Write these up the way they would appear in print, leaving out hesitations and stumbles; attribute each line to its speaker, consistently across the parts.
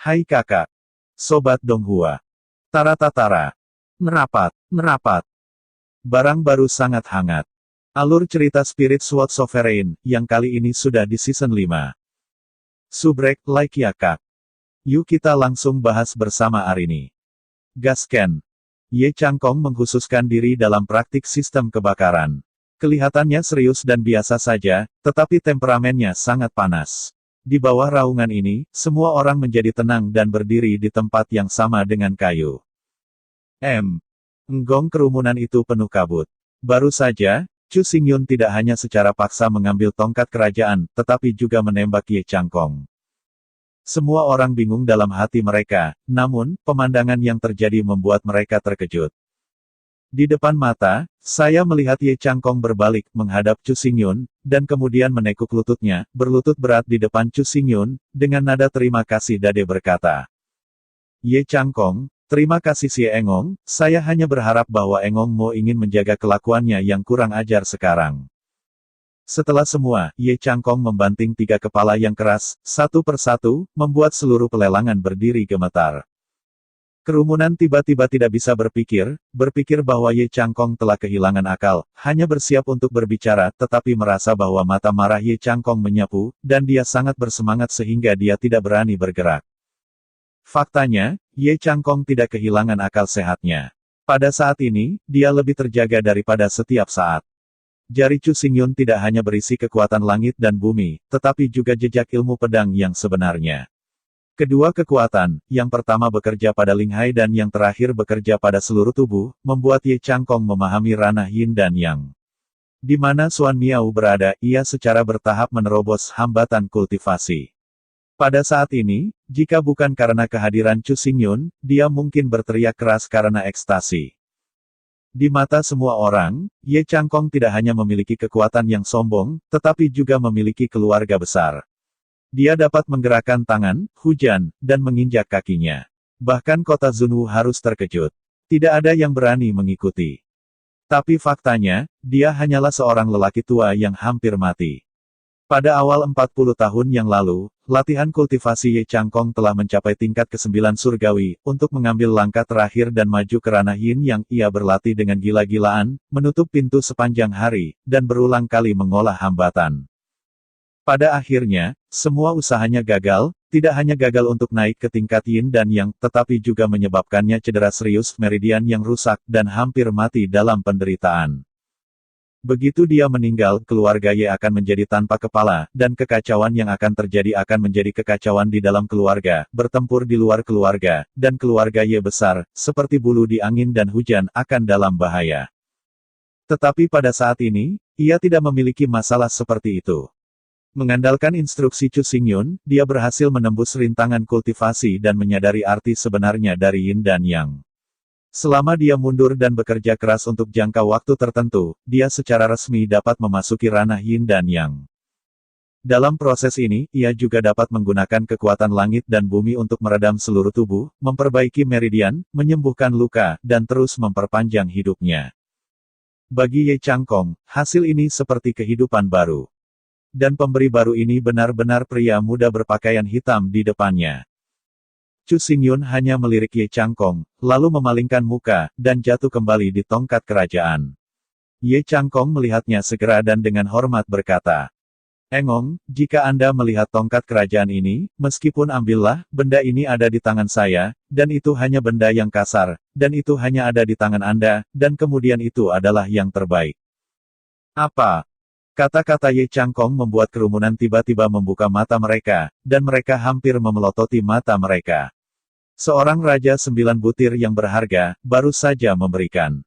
Speaker 1: Hai kakak. Sobat Donghua. Tara-tatara. Merapat, merapat. Barang baru sangat hangat. Alur cerita Spirit Sword Sovereign, yang kali ini sudah di season 5. Subrek, like ya kak. Yuk kita langsung bahas bersama Arini. Gasken. Ye Changkong mengkhususkan diri dalam praktik sistem kebakaran. Kelihatannya serius dan biasa saja, tetapi temperamennya sangat panas. Di bawah raungan ini, semua orang menjadi tenang dan berdiri di tempat yang sama dengan kayu. Enggong kerumunan itu penuh kabut. Baru saja, Chu Xingyun tidak hanya secara paksa mengambil tongkat kerajaan, tetapi juga menembak Ye Changkong. Semua orang bingung dalam hati mereka, namun, pemandangan yang terjadi membuat mereka terkejut. Di depan mata, saya melihat Ye Changkong berbalik, menghadap Chu Xingyun, dan kemudian menekuk lututnya, berlutut berat di depan Chu Xingyun, dengan nada terima kasih dade berkata. Ye Changkong, terima kasih si Engong, saya hanya berharap bahwa Engong Mo ingin menjaga kelakuannya yang kurang ajar sekarang. Setelah semua, Ye Changkong membanting 3 kepala yang keras, satu persatu, membuat seluruh pelelangan berdiri gemetar. Kerumunan tiba-tiba tidak bisa berpikir bahwa Ye Changkong telah kehilangan akal, hanya bersiap untuk berbicara, tetapi merasa bahwa mata marah Ye Changkong menyapu, dan dia sangat bersemangat sehingga dia tidak berani bergerak. Faktanya, Ye Changkong tidak kehilangan akal sehatnya. Pada saat ini, dia lebih terjaga daripada setiap saat. Jari Chu Xingyun tidak hanya berisi kekuatan langit dan bumi, tetapi juga jejak ilmu pedang yang sebenarnya. Kedua kekuatan, yang pertama bekerja pada Linghai dan yang terakhir bekerja pada seluruh tubuh, membuat Ye Changkong memahami ranah Yin dan Yang. Di mana Xuan Miao berada, ia secara bertahap menerobos hambatan kultivasi. Pada saat ini, jika bukan karena kehadiran Chu Xingyun, dia mungkin berteriak keras karena ekstasi. Di mata semua orang, Ye Changkong tidak hanya memiliki kekuatan yang sombong, tetapi juga memiliki keluarga besar. Dia dapat menggerakkan tangan, hujan, dan menginjak kakinya. Bahkan kota Zunwu harus terkejut. Tidak ada yang berani mengikuti. Tapi faktanya, dia hanyalah seorang lelaki tua yang hampir mati. Pada awal 40 tahun yang lalu, latihan kultivasi Ye Changkong telah mencapai tingkat ke-9 surgawi, untuk mengambil langkah terakhir dan maju ke ranah Yin yang ia berlatih dengan gila-gilaan, menutup pintu sepanjang hari, dan berulang kali mengolah hambatan. Pada akhirnya, semua usahanya gagal, tidak hanya gagal untuk naik ke tingkat Yin dan Yang, tetapi juga menyebabkannya cedera serius, meridian yang rusak, dan hampir mati dalam penderitaan. Begitu dia meninggal, keluarga Ye akan menjadi tanpa kepala, dan kekacauan yang akan terjadi akan menjadi kekacauan di dalam keluarga, bertempur di luar keluarga, dan keluarga Ye besar, seperti bulu di angin dan hujan, akan dalam bahaya. Tetapi pada saat ini, ia tidak memiliki masalah seperti itu. Mengandalkan instruksi Chu Xingyun, dia berhasil menembus rintangan kultivasi dan menyadari arti sebenarnya dari Yin dan Yang. Selama dia mundur dan bekerja keras untuk jangka waktu tertentu, dia secara resmi dapat memasuki ranah Yin dan Yang. Dalam proses ini, ia juga dapat menggunakan kekuatan langit dan bumi untuk meredam seluruh tubuh, memperbaiki meridian, menyembuhkan luka, dan terus memperpanjang hidupnya. Bagi Ye Changkong, hasil ini seperti kehidupan baru. Dan pemberi baru ini benar-benar pria muda berpakaian hitam di depannya. Chu Xingyun hanya melirik Ye Changkong, lalu memalingkan muka, dan jatuh kembali di tongkat kerajaan. Ye Changkong melihatnya segera dan dengan hormat berkata, Engong, jika Anda melihat tongkat kerajaan ini, meskipun ambillah, benda ini ada di tangan saya, dan itu hanya benda yang kasar, dan itu hanya ada di tangan Anda, dan kemudian itu adalah yang terbaik. Apa? Kata-kata Ye Changkong membuat kerumunan tiba-tiba membuka mata mereka, dan mereka hampir memelototi mata mereka. Seorang raja 9 butir yang berharga, baru saja memberikan.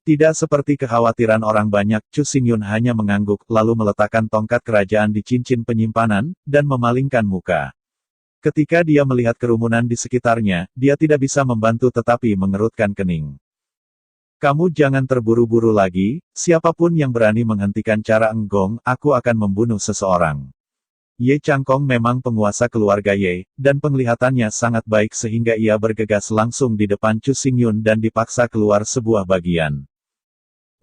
Speaker 1: Tidak seperti kekhawatiran orang banyak, Chu Xingyun hanya mengangguk, lalu meletakkan tongkat kerajaan di cincin penyimpanan, dan memalingkan muka. Ketika dia melihat kerumunan di sekitarnya, dia tidak bisa membantu tetapi mengerutkan kening. Kamu jangan terburu-buru lagi, siapapun yang berani menghentikan cara Enggong, aku akan membunuh seseorang. Ye Changkong memang penguasa keluarga Ye, dan penglihatannya sangat baik sehingga ia bergegas langsung di depan Chu Xingyun dan dipaksa keluar sebuah bagian.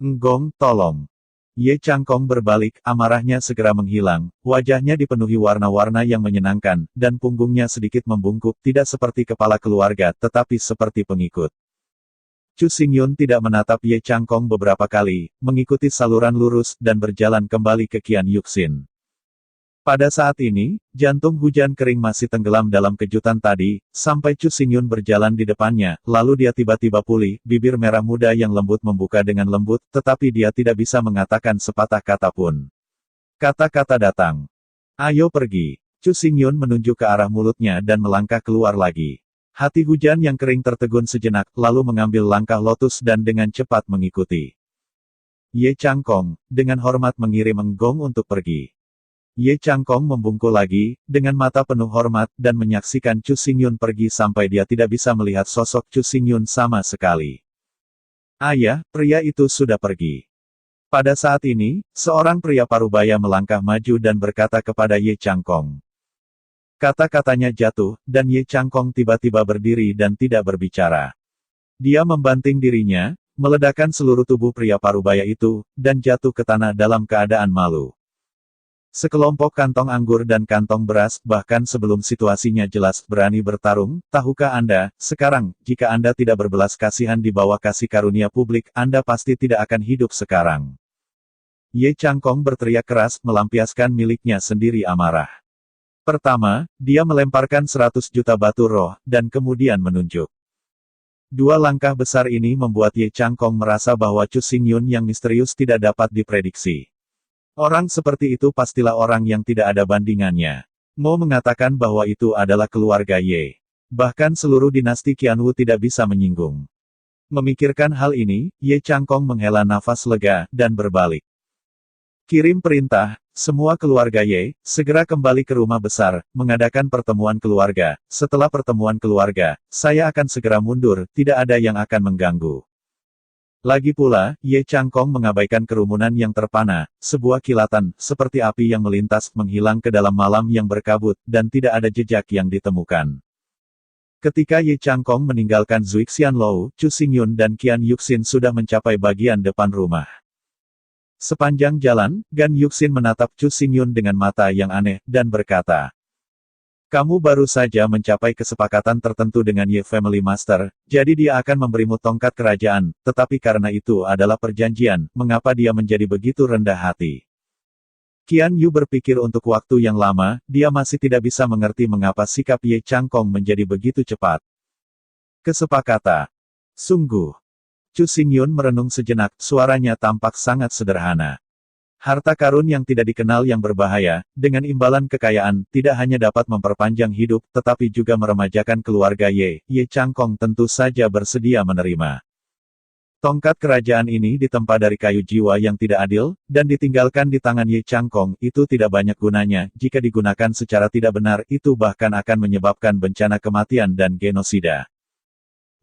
Speaker 1: Enggong, tolong. Ye Changkong berbalik, amarahnya segera menghilang, wajahnya dipenuhi warna-warna yang menyenangkan, dan punggungnya sedikit membungkuk, tidak seperti kepala keluarga, tetapi seperti pengikut. Chu Xingyun tidak menatap Ye Changkong beberapa kali, mengikuti saluran lurus, dan berjalan kembali ke Qian Yuxin. Pada saat ini, jantung hujan kering masih tenggelam dalam kejutan tadi, sampai Chu Xingyun berjalan di depannya, lalu dia tiba-tiba pulih, bibir merah muda yang lembut membuka dengan lembut, tetapi dia tidak bisa mengatakan sepatah kata pun. Kata-kata datang. Ayo pergi. Chu Xingyun menunjuk ke arah mulutnya dan melangkah keluar lagi. Hati hujan yang kering tertegun sejenak, lalu mengambil langkah lotus dan dengan cepat mengikuti. Ye Changkong, dengan hormat mengirim enggong untuk pergi. Ye Changkong membungkuk lagi, dengan mata penuh hormat, dan menyaksikan Chu Xingyun pergi sampai dia tidak bisa melihat sosok Chu Xingyun sama sekali. Ayah, pria itu sudah pergi. Pada saat ini, seorang pria parubaya melangkah maju dan berkata kepada Ye Changkong. Kata-katanya jatuh, dan Ye Changkong tiba-tiba berdiri dan tidak berbicara. Dia membanting dirinya, meledakkan seluruh tubuh pria parubaya itu, dan jatuh ke tanah dalam keadaan malu. Sekelompok kantong anggur dan kantong beras, bahkan sebelum situasinya jelas, berani bertarung. Tahukah Anda, sekarang, jika Anda tidak berbelas kasihan di bawah kasih karunia publik, Anda pasti tidak akan hidup sekarang. Ye Changkong berteriak keras, melampiaskan miliknya sendiri amarah. Pertama, dia melemparkan 100 juta batu roh, dan kemudian menunjuk. Dua langkah besar ini membuat Ye Changkong merasa bahwa Chu Xingyun yang misterius tidak dapat diprediksi. Orang seperti itu pastilah orang yang tidak ada bandingannya. Mo mengatakan bahwa itu adalah keluarga Ye. Bahkan seluruh dinasti Qianwu tidak bisa menyinggung. Memikirkan hal ini, Ye Changkong menghela nafas lega, dan berbalik. Kirim perintah, semua keluarga Ye, segera kembali ke rumah besar, mengadakan pertemuan keluarga. Setelah pertemuan keluarga, saya akan segera mundur, tidak ada yang akan mengganggu. Lagi pula, Ye Changkong mengabaikan kerumunan yang terpana, sebuah kilatan, seperti api yang melintas, menghilang ke dalam malam yang berkabut, dan tidak ada jejak yang ditemukan. Ketika Ye Changkong meninggalkan Zuixianlou, Chu Xingyun dan Qian Yuxin sudah mencapai bagian depan rumah. Sepanjang jalan, Gan Yuxin menatap Chu Xingyun dengan mata yang aneh, dan berkata, kamu baru saja mencapai kesepakatan tertentu dengan Ye Family Master, jadi dia akan memberimu tongkat kerajaan, tetapi karena itu adalah perjanjian, mengapa dia menjadi begitu rendah hati? Qian Yu berpikir untuk waktu yang lama, dia masih tidak bisa mengerti mengapa sikap Ye Changkong menjadi begitu cepat. Kesepakatan. Sungguh. Chu Xingyun merenung sejenak, suaranya tampak sangat sederhana. Harta karun yang tidak dikenal yang berbahaya, dengan imbalan kekayaan, tidak hanya dapat memperpanjang hidup, tetapi juga meremajakan keluarga Ye. Ye Changkong tentu saja bersedia menerima. Tongkat kerajaan ini ditempa dari kayu jiwa yang tidak adil, dan ditinggalkan di tangan Ye Changkong, itu tidak banyak gunanya, jika digunakan secara tidak benar, itu bahkan akan menyebabkan bencana kematian dan genosida.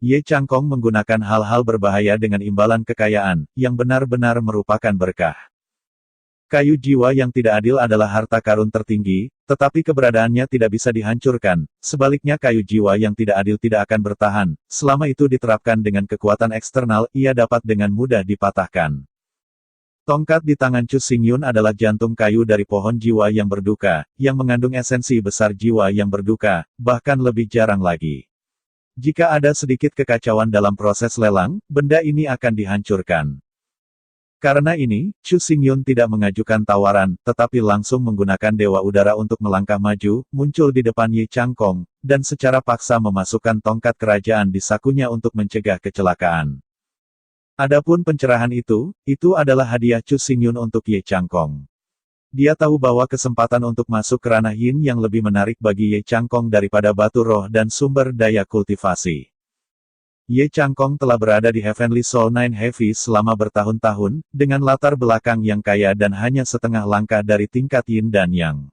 Speaker 1: Ye Changkong menggunakan hal-hal berbahaya dengan imbalan kekayaan, yang benar-benar merupakan berkah. Kayu jiwa yang tidak adil adalah harta karun tertinggi, tetapi keberadaannya tidak bisa dihancurkan. Sebaliknya kayu jiwa yang tidak adil tidak akan bertahan. Selama itu diterapkan dengan kekuatan eksternal, ia dapat dengan mudah dipatahkan. Tongkat di tangan Chu Xingyun adalah jantung kayu dari pohon jiwa yang berduka, yang mengandung esensi besar jiwa yang berduka, bahkan lebih jarang lagi. Jika ada sedikit kekacauan dalam proses lelang, benda ini akan dihancurkan. Karena ini, Chu Xingyun tidak mengajukan tawaran, tetapi langsung menggunakan Dewa Udara untuk melangkah maju, muncul di depan Ye Changkong, dan secara paksa memasukkan tongkat kerajaan di sakunya untuk mencegah kecelakaan. Adapun pencerahan itu adalah hadiah Chu Xingyun untuk Ye Changkong. Dia tahu bahwa kesempatan untuk masuk ke ranah yin yang lebih menarik bagi Ye Changkong daripada batu roh dan sumber daya kultivasi. Ye Changkong telah berada di Heavenly Soul Nine Heavy selama bertahun-tahun, dengan latar belakang yang kaya dan hanya setengah langkah dari tingkat Yin dan Yang.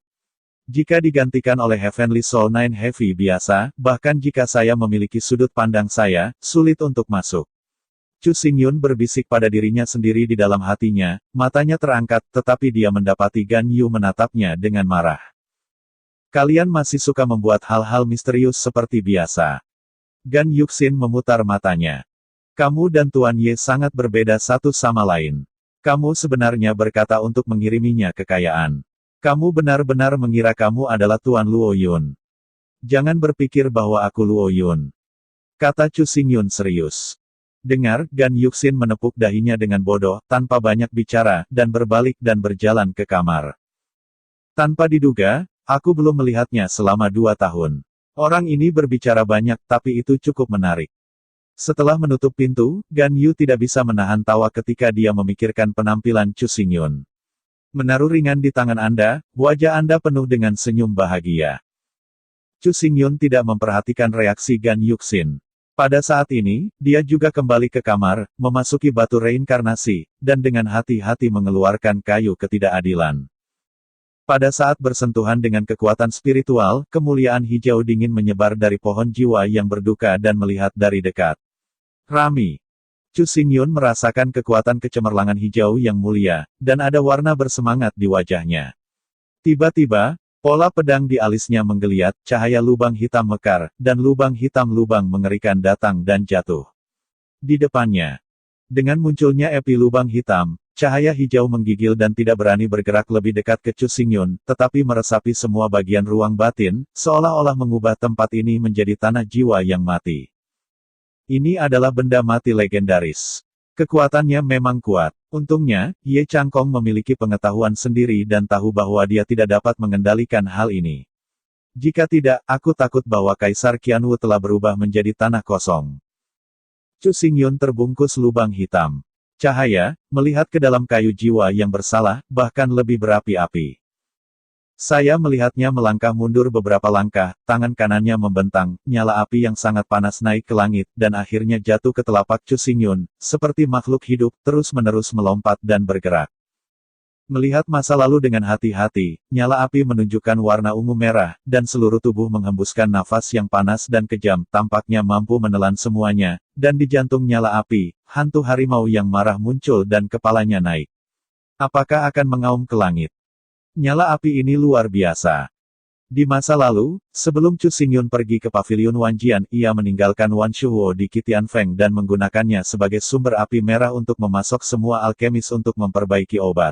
Speaker 1: Jika digantikan oleh Heavenly Soul Nine Heavy biasa, bahkan jika saya memiliki sudut pandang saya, sulit untuk masuk. Chu Xingyun berbisik pada dirinya sendiri di dalam hatinya, matanya terangkat, tetapi dia mendapati Gan Yu menatapnya dengan marah. Kalian masih suka membuat hal-hal misterius seperti biasa. Gan Yuxin memutar matanya. Kamu dan Tuan Ye sangat berbeda satu sama lain. Kamu sebenarnya berkata untuk mengiriminya kekayaan. Kamu benar-benar mengira kamu adalah Tuan Luo Yun. Jangan berpikir bahwa aku Luo Yun. Kata Chu Xingyun serius. Dengar, Gan Yuxin menepuk dahinya dengan bodoh, tanpa banyak bicara, dan berbalik dan berjalan ke kamar. Tanpa diduga, aku belum melihatnya selama 2 tahun. Orang ini berbicara banyak, tapi itu cukup menarik. Setelah menutup pintu, Gan Yu tidak bisa menahan tawa ketika dia memikirkan penampilan Chu Xingyun. Menaruh ringan di tangan Anda, wajah Anda penuh dengan senyum bahagia. Chu Xingyun tidak memperhatikan reaksi Gan Yuxin. Pada saat ini, dia juga kembali ke kamar, memasuki batu reinkarnasi, dan dengan hati-hati mengeluarkan kayu ketidakadilan. Pada saat bersentuhan dengan kekuatan spiritual, kemuliaan hijau dingin menyebar dari pohon jiwa yang berduka dan melihat dari dekat. Rami. Chu Xingyun merasakan kekuatan kecemerlangan hijau yang mulia, dan ada warna bersemangat di wajahnya. Tiba-tiba, pola pedang di alisnya menggeliat, cahaya lubang hitam mekar, dan lubang hitam lubang mengerikan datang dan jatuh di depannya. Dengan munculnya epi lubang hitam, cahaya hijau menggigil dan tidak berani bergerak lebih dekat ke Chu Xingyun, tetapi meresapi semua bagian ruang batin, seolah-olah mengubah tempat ini menjadi tanah jiwa yang mati. Ini adalah benda mati legendaris. Kekuatannya memang kuat. Untungnya, Ye Changkong memiliki pengetahuan sendiri dan tahu bahwa dia tidak dapat mengendalikan hal ini. Jika tidak, aku takut bahwa Kaisar Qianwu telah berubah menjadi tanah kosong. Chu Xingyun terbungkus lubang hitam. Cahaya, melihat ke dalam kayu jiwa yang bersalah, bahkan lebih berapi-api. Saya melihatnya melangkah mundur beberapa langkah, tangan kanannya membentang, nyala api yang sangat panas naik ke langit, dan akhirnya jatuh ke telapak Chu Xingyun, seperti makhluk hidup, terus-menerus melompat dan bergerak. Melihat masa lalu dengan hati-hati, nyala api menunjukkan warna ungu merah, dan seluruh tubuh menghembuskan nafas yang panas dan kejam, tampaknya mampu menelan semuanya, dan di jantung nyala api, hantu harimau yang marah muncul dan kepalanya naik. Apakah akan mengaum ke langit? Nyala api ini luar biasa. Di masa lalu, sebelum Chu Xingyun pergi ke pavilion Wanjian, ia meninggalkan Wan Shuhuo di Qitianfeng dan menggunakannya sebagai sumber api merah untuk memasok semua alkemis untuk memperbaiki obat.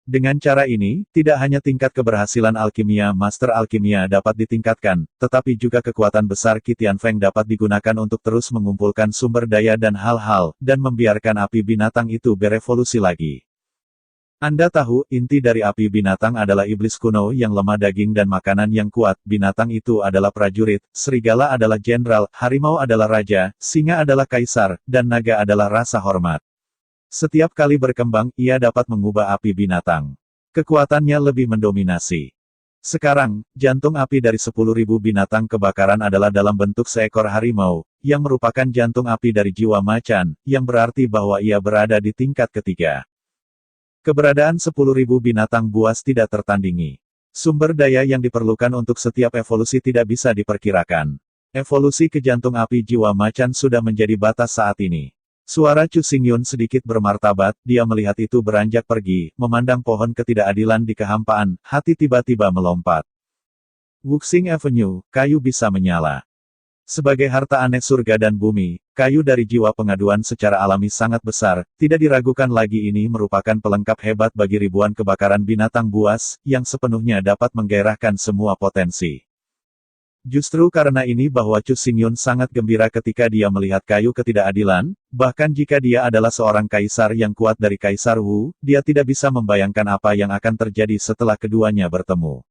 Speaker 1: Dengan cara ini, tidak hanya tingkat keberhasilan alkimia Master Alkimia dapat ditingkatkan, tetapi juga kekuatan besar Qitianfeng dapat digunakan untuk terus mengumpulkan sumber daya dan hal-hal, dan membiarkan api binatang itu berevolusi lagi. Anda tahu, inti dari api binatang adalah iblis kuno yang lemah daging dan makanan yang kuat, binatang itu adalah prajurit, serigala adalah jenderal, harimau adalah raja, singa adalah kaisar, dan naga adalah rasa hormat. Setiap kali berkembang, ia dapat mengubah api binatang. Kekuatannya lebih mendominasi. Sekarang, jantung api dari 10.000 binatang kebakaran adalah dalam bentuk seekor harimau, yang merupakan jantung api dari jiwa macan, yang berarti bahwa ia berada di tingkat ketiga. Keberadaan 10.000 binatang buas tidak tertandingi. Sumber daya yang diperlukan untuk setiap evolusi tidak bisa diperkirakan. Evolusi ke jantung api jiwa macan sudah menjadi batas saat ini. Suara Chu Xingyun sedikit bermartabat, dia melihat itu beranjak pergi, memandang pohon ketidakadilan di kehampaan, hati tiba-tiba melompat. Wuxing Avenue, kayu bisa menyala. Sebagai harta aneh surga dan bumi, kayu dari jiwa pengaduan secara alami sangat besar, tidak diragukan lagi ini merupakan pelengkap hebat bagi ribuan kebakaran binatang buas, yang sepenuhnya dapat menggairahkan semua potensi. Justru karena ini bahwa Chu Xingyun sangat gembira ketika dia melihat kayu ketidakadilan, bahkan jika dia adalah seorang kaisar yang kuat dari Kaisar Wu, dia tidak bisa membayangkan apa yang akan terjadi setelah keduanya bertemu.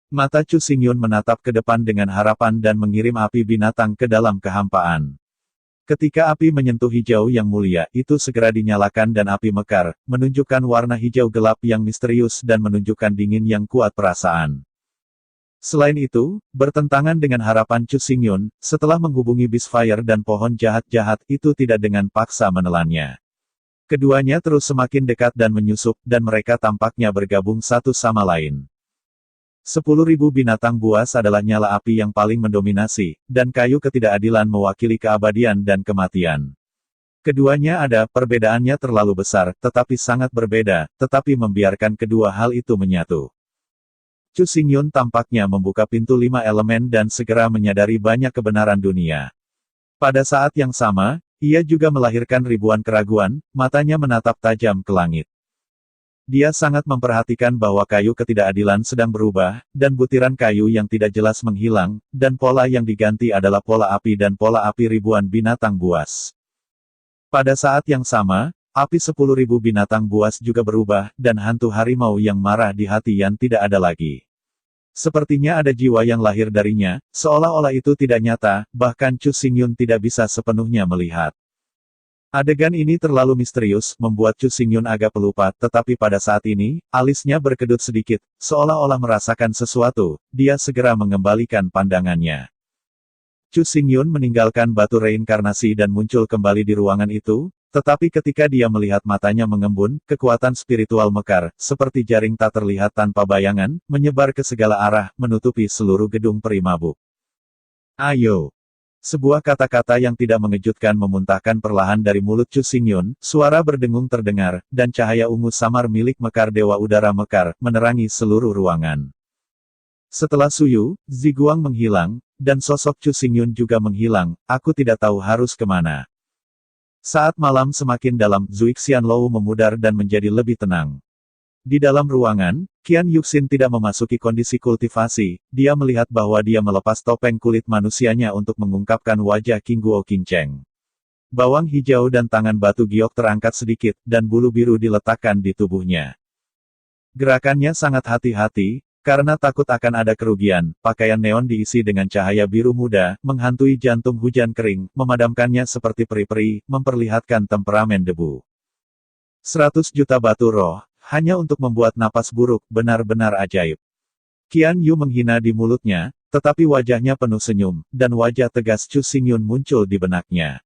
Speaker 1: Mata Chu Xingyun menatap ke depan dengan harapan dan mengirim api binatang ke dalam kehampaan. Ketika api menyentuh hijau yang mulia, itu segera dinyalakan dan api mekar, menunjukkan warna hijau gelap yang misterius dan menunjukkan dingin yang kuat perasaan. Selain itu, bertentangan dengan harapan Chu Xingyun, setelah menghubungi Bisfire dan pohon jahat-jahat itu tidak dengan paksa menelannya. Keduanya terus semakin dekat dan menyusup, dan mereka tampaknya bergabung satu sama lain. 10.000 binatang buas adalah nyala api yang paling mendominasi, dan kayu ketidakadilan mewakili keabadian dan kematian. Keduanya ada, perbedaannya terlalu besar, tetapi sangat berbeda, tetapi membiarkan kedua hal itu menyatu. Chu Xingyun tampaknya membuka pintu 5 elemen dan segera menyadari banyak kebenaran dunia. Pada saat yang sama, Ia juga melahirkan ribuan keraguan, matanya menatap tajam ke langit. Dia sangat memperhatikan bahwa kayu ketidakadilan sedang berubah, dan butiran kayu yang tidak jelas menghilang, dan pola yang diganti adalah pola api dan pola api ribuan binatang buas. Pada saat yang sama, api 10.000 binatang buas juga berubah, dan hantu harimau yang marah di hati Yan tidak ada lagi. Sepertinya ada jiwa yang lahir darinya, seolah-olah itu tidak nyata, bahkan Chu Xingyun tidak bisa sepenuhnya melihat. Adegan ini terlalu misterius, membuat Chu Xingyun agak pelupa, tetapi pada saat ini, alisnya berkedut sedikit, seolah-olah merasakan sesuatu, dia segera mengembalikan pandangannya. Chu Xingyun meninggalkan batu reinkarnasi dan muncul kembali di ruangan itu, tetapi ketika dia melihat matanya mengembun, kekuatan spiritual mekar, seperti jaring tak terlihat tanpa bayangan, menyebar ke segala arah, menutupi seluruh gedung peri mabuk. Ayo! Sebuah kata-kata yang tidak mengejutkan memuntahkan perlahan dari mulut Chu Xingyun, suara berdengung terdengar, dan cahaya ungu samar milik mekar Dewa Udara Mekar, menerangi seluruh ruangan. Setelah Suyu, Ziguang menghilang, dan sosok Chu Xingyun juga menghilang, aku tidak tahu harus kemana. Saat malam semakin dalam, Zui Xianlou memudar dan menjadi lebih tenang. Di dalam ruangan, Qian Yuxin tidak memasuki kondisi kultivasi, dia melihat bahwa dia melepas topeng kulit manusianya untuk mengungkapkan wajah King Guo King Cheng. Bawang hijau dan tangan batu giok terangkat sedikit, dan bulu biru diletakkan di tubuhnya. Gerakannya sangat hati-hati, karena takut akan ada kerugian, pakaian neon diisi dengan cahaya biru muda, menghantui jantung hujan kering, memadamkannya seperti peri-peri, memperlihatkan temperamen debu. 100 juta batu roh, hanya untuk membuat napas buruk, benar-benar ajaib. Qian Yu menghina di mulutnya, tetapi wajahnya penuh senyum, dan wajah tegas Chu Xingyun muncul di benaknya.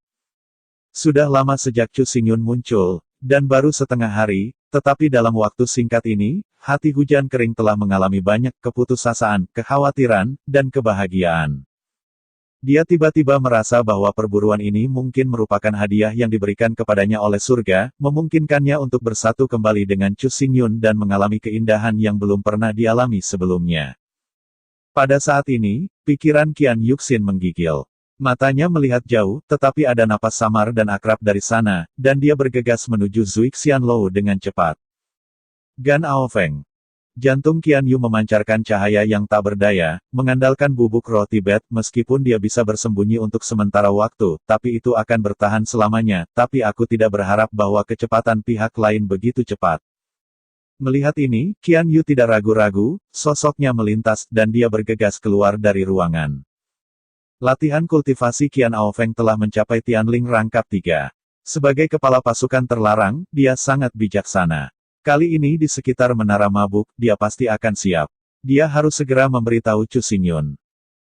Speaker 1: Sudah lama sejak Chu Xingyun muncul, dan baru setengah hari, tetapi dalam waktu singkat ini, hati hujan kering telah mengalami banyak keputusasaan, kekhawatiran, dan kebahagiaan. Dia tiba-tiba merasa bahwa perburuan ini mungkin merupakan hadiah yang diberikan kepadanya oleh surga, memungkinkannya untuk bersatu kembali dengan Chu Xingyun dan mengalami keindahan yang belum pernah dialami sebelumnya. Pada saat ini, pikiran Qian Yuxin menggigil. Matanya melihat jauh, tetapi ada napas samar dan akrab dari sana, dan dia bergegas menuju Zui Xianlou dengan cepat. Gan Aofeng. Jantung Qian Yu memancarkan cahaya yang tak berdaya, mengandalkan bubuk roh Tibet, meskipun dia bisa bersembunyi untuk sementara waktu, tapi itu akan bertahan selamanya, tapi aku tidak berharap bahwa kecepatan pihak lain begitu cepat. Melihat ini, Qian Yu tidak ragu-ragu, sosoknya melintas, dan dia bergegas keluar dari ruangan. Latihan kultivasi Qian Aofeng telah mencapai Tianling rangkap 3. Sebagai kepala pasukan terlarang, dia sangat bijaksana. Kali ini di sekitar Menara Mabuk, dia pasti akan siap. Dia harus segera memberitahu Chu Xingyun.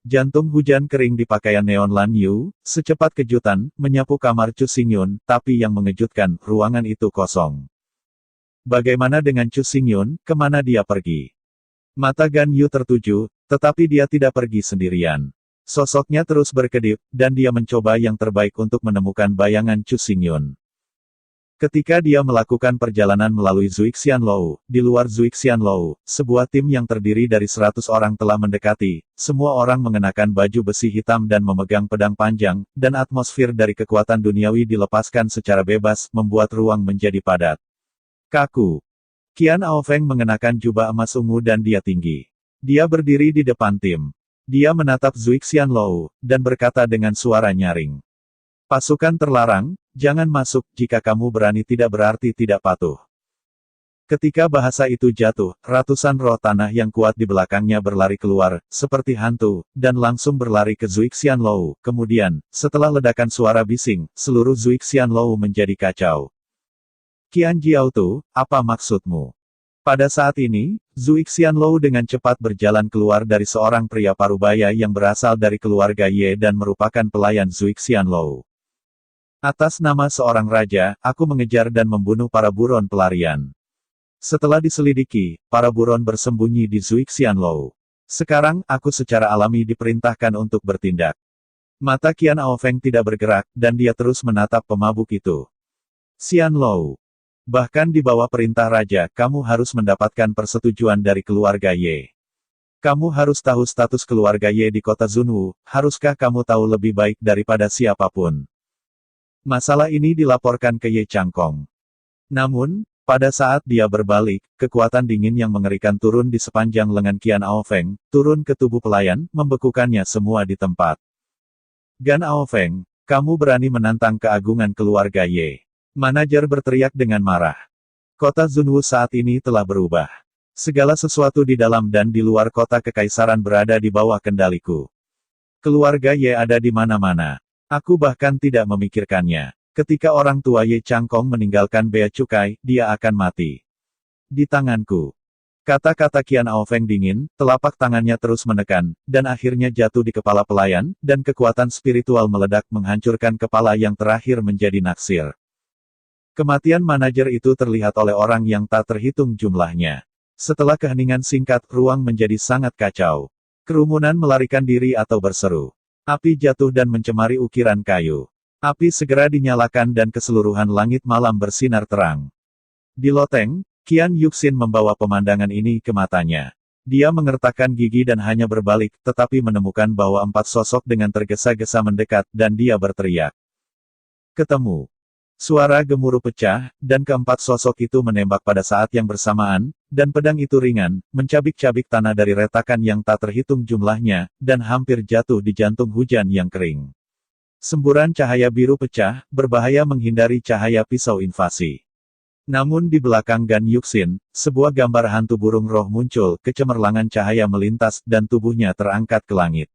Speaker 1: Jantung hujan kering di pakaian neon Lan Yu, secepat kejutan, menyapu kamar Chu Xingyun, tapi yang mengejutkan, ruangan itu kosong. Bagaimana dengan Chu Xingyun, kemana dia pergi? Mata Gan Yu tertuju, tetapi dia tidak pergi sendirian. Sosoknya terus berkedip, dan dia mencoba yang terbaik untuk menemukan bayangan Chu Xingyun. Ketika dia melakukan perjalanan melalui Zui Xianlou, di luar Zui Xianlou, sebuah tim yang terdiri dari 100 orang telah mendekati, semua orang mengenakan baju besi hitam dan memegang pedang panjang, dan atmosfer dari kekuatan duniawi dilepaskan secara bebas, membuat ruang menjadi padat. Kaku. Qian Aofeng mengenakan jubah emas ungu dan dia tinggi. Dia berdiri di depan tim. Dia menatap Zui Xianlou, dan berkata dengan suara nyaring. Pasukan terlarang, jangan masuk, jika kamu berani tidak berarti tidak patuh. Ketika bahasa itu jatuh, ratusan roh tanah yang kuat di belakangnya berlari keluar, seperti hantu, dan langsung berlari ke Zui Xianlou. Kemudian, setelah ledakan suara bising, seluruh Zui Xianlou menjadi kacau. Qian Jiaotu, apa maksudmu? Pada saat ini, Zui Xianlou dengan cepat berjalan keluar dari seorang pria parubaya yang berasal dari keluarga Ye dan merupakan pelayan Zui Xianlou. Atas nama seorang raja, aku mengejar dan membunuh para buron pelarian. Setelah diselidiki, para buron bersembunyi di Zui Xianlou. Sekarang, aku secara alami diperintahkan untuk bertindak. Mata Qian Aofeng tidak bergerak, dan dia terus menatap pemabuk itu. Xianlou. Bahkan di bawah perintah raja, kamu harus mendapatkan persetujuan dari keluarga Ye. Kamu harus tahu status keluarga Ye di kota Zunwu, haruskah kamu tahu lebih baik daripada siapapun? Masalah ini dilaporkan ke Ye Changkong. Namun, pada saat dia berbalik, kekuatan dingin yang mengerikan turun di sepanjang lengan Qian Aofeng, turun ke tubuh pelayan, membekukannya semua di tempat. Gan Aofeng, kamu berani menantang keagungan keluarga Ye. Manajer berteriak dengan marah. Kota Zunwu saat ini telah berubah. Segala sesuatu di dalam dan di luar kota kekaisaran berada di bawah kendaliku. Keluarga Ye ada di mana-mana. Aku bahkan tidak memikirkannya. Ketika orang tua Ye Changkong meninggalkan Bea Cukai, dia akan mati. Di tanganku. Kata-kata Qian Aofeng dingin, telapak tangannya terus menekan, dan akhirnya jatuh di kepala pelayan, dan kekuatan spiritual meledak menghancurkan kepala yang terakhir menjadi naksir. Kematian manajer itu terlihat oleh orang yang tak terhitung jumlahnya. Setelah keheningan singkat, ruang menjadi sangat kacau. Kerumunan melarikan diri atau berseru. Api jatuh dan mencemari ukiran kayu. Api segera dinyalakan dan keseluruhan langit malam bersinar terang. Di loteng, Qian Yuxin membawa pemandangan ini ke matanya. Dia mengertakkan gigi dan hanya berbalik, tetapi menemukan bahwa 4 sosok dengan tergesa-gesa mendekat, dan dia berteriak. Ketemu. Suara gemuruh pecah, dan keempat sosok itu menembak pada saat yang bersamaan, dan pedang itu ringan, mencabik-cabik tanah dari retakan yang tak terhitung jumlahnya, dan hampir jatuh di jantung hujan yang kering. Semburan cahaya biru pecah, berbahaya menghindari cahaya pisau invasi. Namun di belakang Gan Yuxin, sebuah gambar hantu burung roh muncul, kecemerlangan cahaya melintas, dan tubuhnya terangkat ke langit.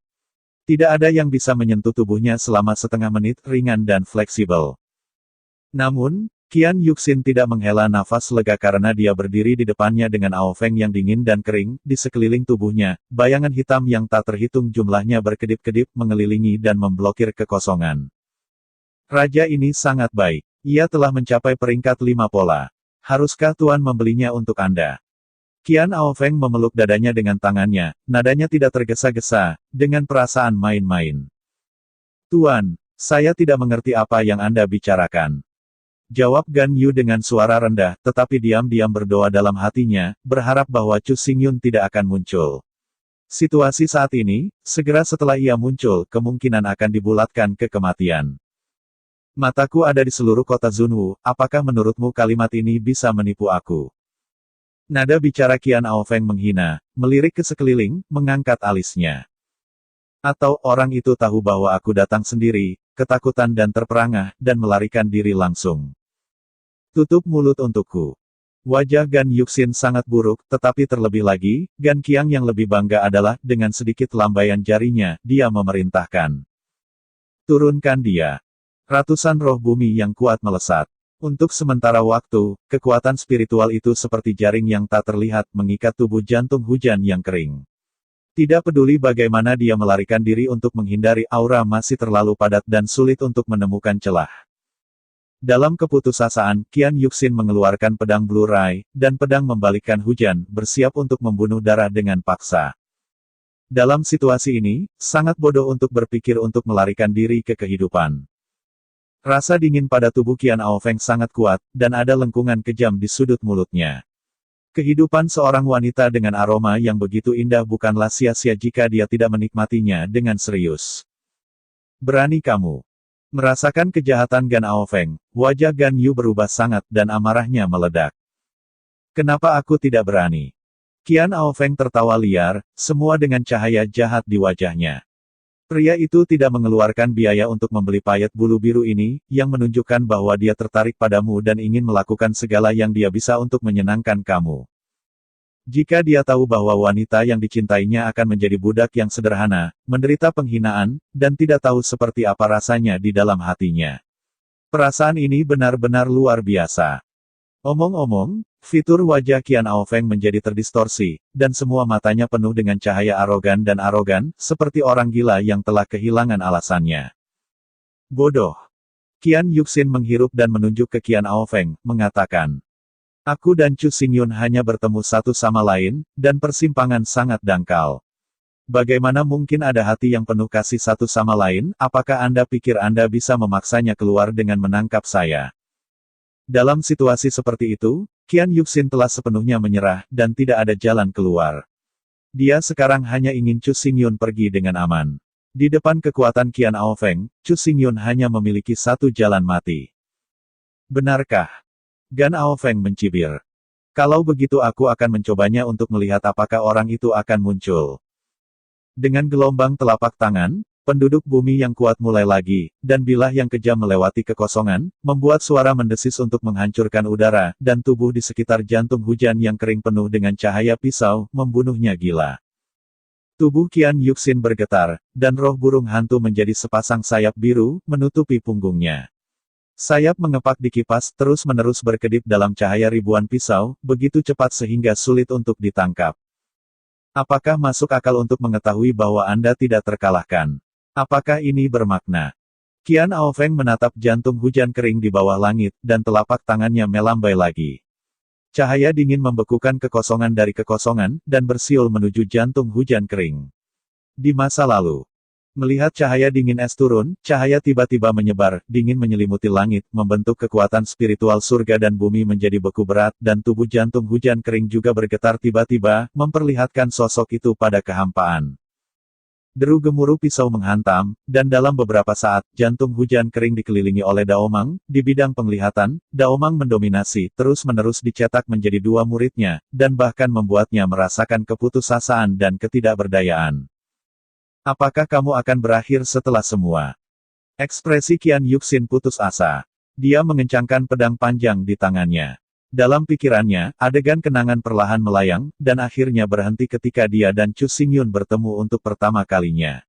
Speaker 1: Tidak ada yang bisa menyentuh tubuhnya selama setengah menit, ringan dan fleksibel. Namun, Qian Yuxin tidak menghela nafas lega karena dia berdiri di depannya dengan Aofeng yang dingin dan kering, di sekeliling tubuhnya, bayangan hitam yang tak terhitung jumlahnya berkedip-kedip mengelilingi dan memblokir kekosongan. Raja ini sangat baik. Ia telah mencapai peringkat 5 pola. Haruskah Tuan membelinya untuk Anda? Qian Aofeng memeluk dadanya dengan tangannya, nadanya tidak tergesa-gesa, dengan perasaan main-main. Tuan, saya tidak mengerti apa yang Anda bicarakan. Jawab Gan Yu dengan suara rendah, tetapi diam-diam berdoa dalam hatinya, berharap bahwa Chu Xingyun tidak akan muncul. Situasi saat ini, segera setelah ia muncul, kemungkinan akan dibulatkan ke kematian. Mataku ada di seluruh kota Zunwu, apakah menurutmu kalimat ini bisa menipu aku? Nada bicara Qian Aofeng menghina, melirik ke sekeliling, mengangkat alisnya. Atau orang itu tahu bahwa aku datang sendiri, ketakutan dan terperangah, dan melarikan diri langsung. Tutup mulut untukku. Wajah Gan Yuxin sangat buruk, tetapi terlebih lagi, Gan Qiang yang lebih bangga adalah, dengan sedikit lambaian jarinya, dia memerintahkan. Turunkan dia. Ratusan roh bumi yang kuat melesat. Untuk sementara waktu, kekuatan spiritual itu seperti jaring yang tak terlihat mengikat tubuh jantung hujan yang kering. Tidak peduli bagaimana dia melarikan diri untuk menghindari aura masih terlalu padat dan sulit untuk menemukan celah. Dalam keputusasaan, Qian Yuxin mengeluarkan pedang Blue Rai, dan pedang membalikkan hujan, bersiap untuk membunuh darah dengan paksa. Dalam situasi ini, sangat bodoh untuk berpikir untuk melarikan diri ke kehidupan. Rasa dingin pada tubuh Qian Aofeng sangat kuat, dan ada lengkungan kejam di sudut mulutnya. Kehidupan seorang wanita dengan aroma yang begitu indah bukanlah sia-sia jika dia tidak menikmatinya dengan serius. Berani kamu. Merasakan kejahatan Gan Aofeng, wajah Gan Yu berubah sangat dan amarahnya meledak. Kenapa aku tidak berani? Qian Aofeng tertawa liar, semua dengan cahaya jahat di wajahnya. Pria itu tidak mengeluarkan biaya untuk membeli payet bulu biru ini, yang menunjukkan bahwa dia tertarik padamu dan ingin melakukan segala yang dia bisa untuk menyenangkan kamu. Jika dia tahu bahwa wanita yang dicintainya akan menjadi budak yang sederhana, menderita penghinaan, dan tidak tahu seperti apa rasanya di dalam hatinya. Perasaan ini benar-benar luar biasa. Omong-omong, fitur wajah Qian Aofeng menjadi terdistorsi, dan semua matanya penuh dengan cahaya arogan, seperti orang gila yang telah kehilangan alasannya. Bodoh. Qian Yuxin menghirup dan menunjuk ke Qian Aofeng, mengatakan. Aku dan Chu Xingyun hanya bertemu satu sama lain, dan persimpangan sangat dangkal. Bagaimana mungkin ada hati yang penuh kasih satu sama lain, apakah Anda pikir Anda bisa memaksanya keluar dengan menangkap saya? Dalam situasi seperti itu, Qian Yuxin telah sepenuhnya menyerah, dan tidak ada jalan keluar. Dia sekarang hanya ingin Chu Xingyun pergi dengan aman. Di depan kekuatan Qian Aofeng, Chu Xingyun hanya memiliki satu jalan mati. Benarkah? Gan Aofeng mencibir. Kalau begitu aku akan mencobanya untuk melihat apakah orang itu akan muncul. Dengan gelombang telapak tangan, penduduk bumi yang kuat mulai lagi, dan bilah yang kejam melewati kekosongan, membuat suara mendesis untuk menghancurkan udara, dan tubuh di sekitar jantung hujan yang kering penuh dengan cahaya pisau, membunuhnya gila. Tubuh Qian Yuxin bergetar, dan roh burung hantu menjadi sepasang sayap biru, menutupi punggungnya. Sayap mengepak di kipas, terus-menerus berkedip dalam cahaya ribuan pisau, begitu cepat sehingga sulit untuk ditangkap. Apakah masuk akal untuk mengetahui bahwa Anda tidak terkalahkan? Apakah ini bermakna? Qian Aofeng menatap jantung hujan kering di bawah langit, dan telapak tangannya melambai lagi. Cahaya dingin membekukan kekosongan dari kekosongan, dan bersiul menuju jantung hujan kering. Di masa lalu, melihat cahaya dingin es turun, cahaya tiba-tiba menyebar, dingin menyelimuti langit, membentuk kekuatan spiritual surga dan bumi menjadi beku berat, dan tubuh jantung hujan kering juga bergetar tiba-tiba, memperlihatkan sosok itu pada kehampaan. Deru gemuruh pisau menghantam, dan dalam beberapa saat, jantung hujan kering dikelilingi oleh Daomang. Di bidang penglihatan, Daomang mendominasi, terus-menerus dicetak menjadi dua muridnya, dan bahkan membuatnya merasakan keputusasaan dan ketidakberdayaan. Apakah kamu akan berakhir setelah semua? Ekspresi Qian Yuxin putus asa. Dia mengencangkan pedang panjang di tangannya. Dalam pikirannya, adegan kenangan perlahan melayang, dan akhirnya berhenti ketika dia dan Chu Xingyun bertemu untuk pertama kalinya.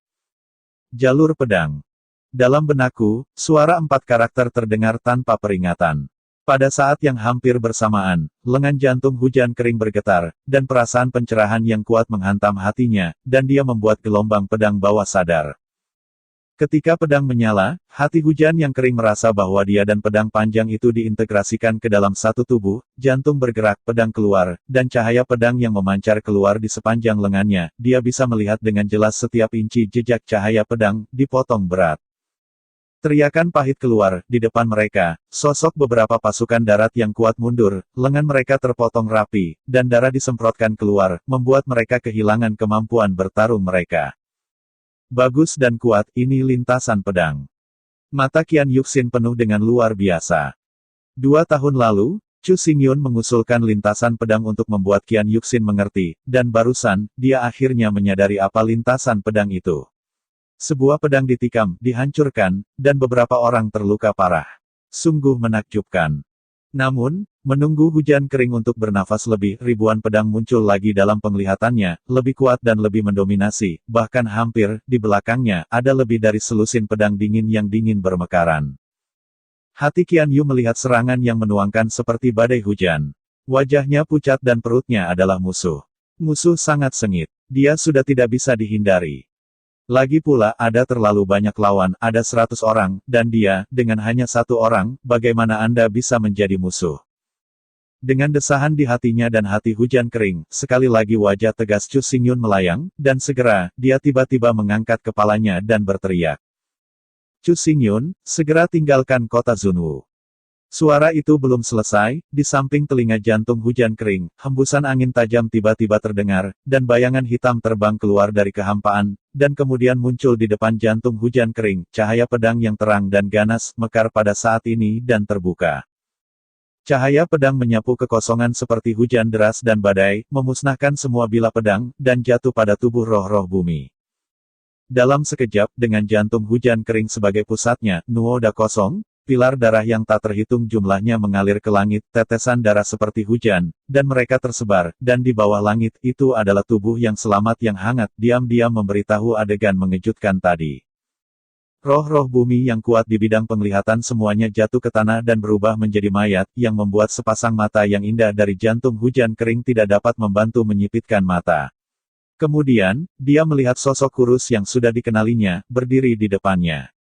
Speaker 1: Jalur pedang. Dalam benakku, suara 4 karakter terdengar tanpa peringatan. Pada saat yang hampir bersamaan, lengan jantung hujan kering bergetar, dan perasaan pencerahan yang kuat menghantam hatinya, dan dia membuat gelombang pedang bawah sadar. Ketika pedang menyala, hati hujan yang kering merasa bahwa dia dan pedang panjang itu diintegrasikan ke dalam satu tubuh, jantung bergerak, pedang keluar, dan cahaya pedang yang memancar keluar di sepanjang lengannya, dia bisa melihat dengan jelas setiap inci jejak cahaya pedang, dipotong berat. Teriakan pahit keluar, di depan mereka, sosok beberapa pasukan darat yang kuat mundur, lengan mereka terpotong rapi, dan darah disemprotkan keluar, membuat mereka kehilangan kemampuan bertarung mereka. Bagus dan kuat, ini lintasan pedang. Mata Qian Yuxin penuh dengan luar biasa. 2 tahun lalu, Chu Xingyun mengusulkan lintasan pedang untuk membuat Qian Yuxin mengerti, dan barusan, dia akhirnya menyadari apa lintasan pedang itu. Sebuah pedang ditikam, dihancurkan, dan beberapa orang terluka parah. Sungguh menakjubkan. Namun, menunggu hujan kering untuk bernafas lebih, ribuan pedang muncul lagi dalam penglihatannya, lebih kuat dan lebih mendominasi, bahkan hampir, di belakangnya, ada lebih dari selusin pedang dingin yang dingin bermekaran. Hati Qian Yu melihat serangan yang menuangkan seperti badai hujan. Wajahnya pucat dan perutnya adalah musuh. Musuh sangat sengit. Dia sudah tidak bisa dihindari. Lagi pula, ada terlalu banyak lawan, ada 100 orang, dan dia, dengan hanya 1 orang, bagaimana Anda bisa menjadi musuh? Dengan desahan di hatinya dan hati hujan kering, sekali lagi wajah tegas Chu Xingyun melayang, dan segera, dia tiba-tiba mengangkat kepalanya dan berteriak. Chu Xingyun, segera tinggalkan kota Zunwu. Suara itu belum selesai, di samping telinga jantung hujan kering, hembusan angin tajam tiba-tiba terdengar, dan bayangan hitam terbang keluar dari kehampaan, dan kemudian muncul di depan jantung hujan kering, cahaya pedang yang terang dan ganas, mekar pada saat ini dan terbuka. Cahaya pedang menyapu kekosongan seperti hujan deras dan badai, memusnahkan semua bilah pedang, dan jatuh pada tubuh roh-roh bumi. Dalam sekejap, dengan jantung hujan kering sebagai pusatnya, Nuoda kosong, pilar darah yang tak terhitung jumlahnya mengalir ke langit, tetesan darah seperti hujan, dan mereka tersebar, dan di bawah langit, itu adalah tubuh yang selamat yang hangat, diam-diam memberitahu adegan mengejutkan tadi. Roh-roh bumi yang kuat di bidang penglihatan semuanya jatuh ke tanah dan berubah menjadi mayat, yang membuat sepasang mata yang indah dari jantung hujan kering tidak dapat membantu menyipitkan mata. Kemudian, dia melihat sosok kurus yang sudah dikenalinya, berdiri di depannya.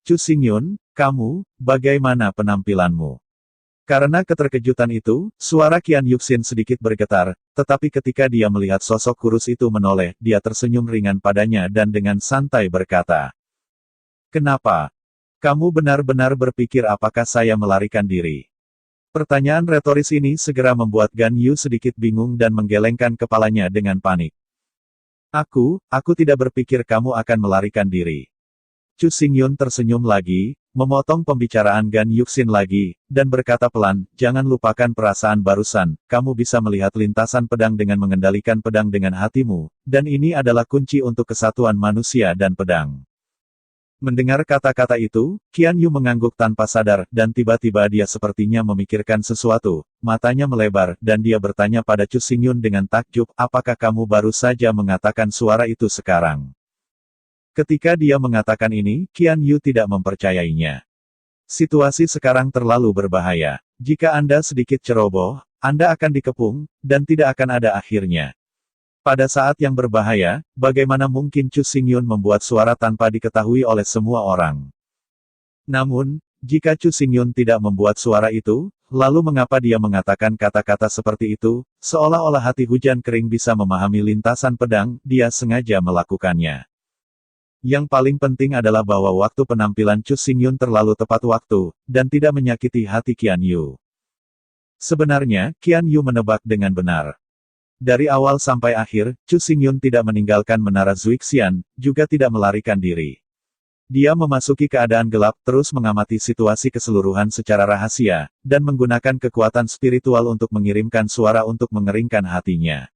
Speaker 1: Chu Xingyun, kamu, bagaimana penampilanmu? Karena keterkejutan itu, suara Qian Yuxin sedikit bergetar, tetapi ketika dia melihat sosok kurus itu menoleh, dia tersenyum ringan padanya dan dengan santai berkata, "Kenapa? Kamu benar-benar berpikir apakah saya melarikan diri?" Pertanyaan retoris ini segera membuat Gan Yu sedikit bingung dan menggelengkan kepalanya dengan panik. Aku tidak berpikir kamu akan melarikan diri. Chu Xingyun tersenyum lagi, memotong pembicaraan Gan Yuxin lagi, dan berkata pelan, jangan lupakan perasaan barusan, kamu bisa melihat lintasan pedang dengan mengendalikan pedang dengan hatimu, dan ini adalah kunci untuk kesatuan manusia dan pedang. Mendengar kata-kata itu, Qian Yu mengangguk tanpa sadar, dan tiba-tiba dia sepertinya memikirkan sesuatu, matanya melebar, dan dia bertanya pada Chu Xingyun dengan takjub, apakah kamu baru saja mengatakan suara itu sekarang? Ketika dia mengatakan ini, Qian Yu tidak mempercayainya. Situasi sekarang terlalu berbahaya. Jika Anda sedikit ceroboh, Anda akan dikepung, dan tidak akan ada akhirnya. Pada saat yang berbahaya, bagaimana mungkin Chu Xingyun membuat suara tanpa diketahui oleh semua orang? Namun, jika Chu Xingyun tidak membuat suara itu, lalu mengapa dia mengatakan kata-kata seperti itu, seolah-olah hati hujan kering bisa memahami lintasan pedang, dia sengaja melakukannya. Yang paling penting adalah bahwa waktu penampilan Chu Xingyun terlalu tepat waktu, dan tidak menyakiti hati Qian Yu. Sebenarnya, Qian Yu menebak dengan benar. Dari awal sampai akhir, Chu Xingyun tidak meninggalkan menara Zuixian, juga tidak melarikan diri. Dia memasuki keadaan gelap, terus mengamati situasi keseluruhan secara rahasia, dan menggunakan kekuatan spiritual untuk mengirimkan suara untuk mengeringkan hatinya.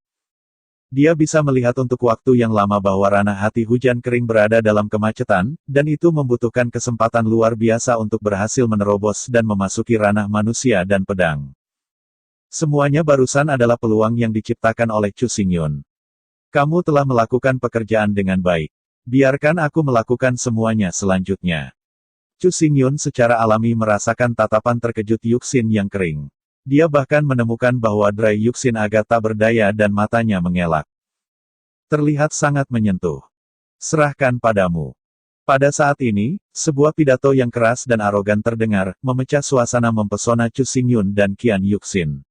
Speaker 1: Dia bisa melihat untuk waktu yang lama bahwa ranah hati hujan kering berada dalam kemacetan, dan itu membutuhkan kesempatan luar biasa untuk berhasil menerobos dan memasuki ranah manusia dan pedang. Semuanya barusan adalah peluang yang diciptakan oleh Chu Xingyun. Kamu telah melakukan pekerjaan dengan baik. Biarkan aku melakukan semuanya selanjutnya. Chu Xingyun secara alami merasakan tatapan terkejut Yuxin yang kering. Dia bahkan menemukan bahwa Drai Yuxin agak tak berdaya dan matanya mengelak. Terlihat sangat menyentuh. Serahkan padamu. Pada saat ini, sebuah pidato yang keras dan arogan terdengar, memecah suasana mempesona Chu Xingyun dan Qian Yuxin.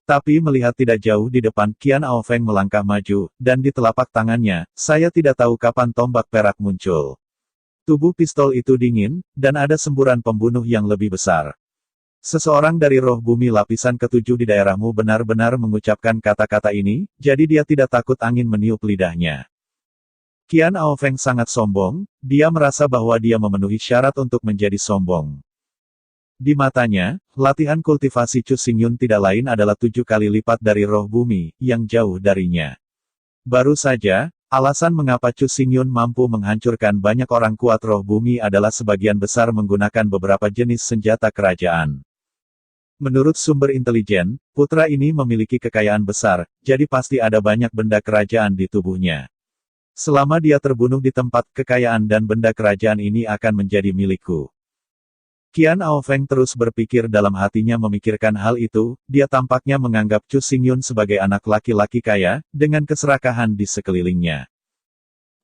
Speaker 1: Tapi melihat tidak jauh di depan, Qian Aofeng melangkah maju, dan di telapak tangannya, saya tidak tahu kapan tombak perak muncul. Tubuh pistol itu dingin, dan ada semburan pembunuh yang lebih besar. Seseorang dari roh bumi lapisan ketujuh di daerahmu benar-benar mengucapkan kata-kata ini, jadi dia tidak takut angin meniup lidahnya. Qian Aofeng sangat sombong, dia merasa bahwa dia memenuhi syarat untuk menjadi sombong. Di matanya, latihan kultivasi Chu Xingyun tidak lain adalah 7 kali lipat dari roh bumi, yang jauh darinya. Baru saja, alasan mengapa Chu Xingyun mampu menghancurkan banyak orang kuat roh bumi adalah sebagian besar menggunakan beberapa jenis senjata kerajaan. Menurut sumber intelijen, putra ini memiliki kekayaan besar, jadi pasti ada banyak benda kerajaan di tubuhnya. Selama dia terbunuh di tempat, kekayaan dan benda kerajaan ini akan menjadi milikku. Qian Aofeng terus berpikir dalam hatinya memikirkan hal itu, dia tampaknya menganggap Chu Xingyun sebagai anak laki-laki kaya, dengan keserakahan di sekelilingnya.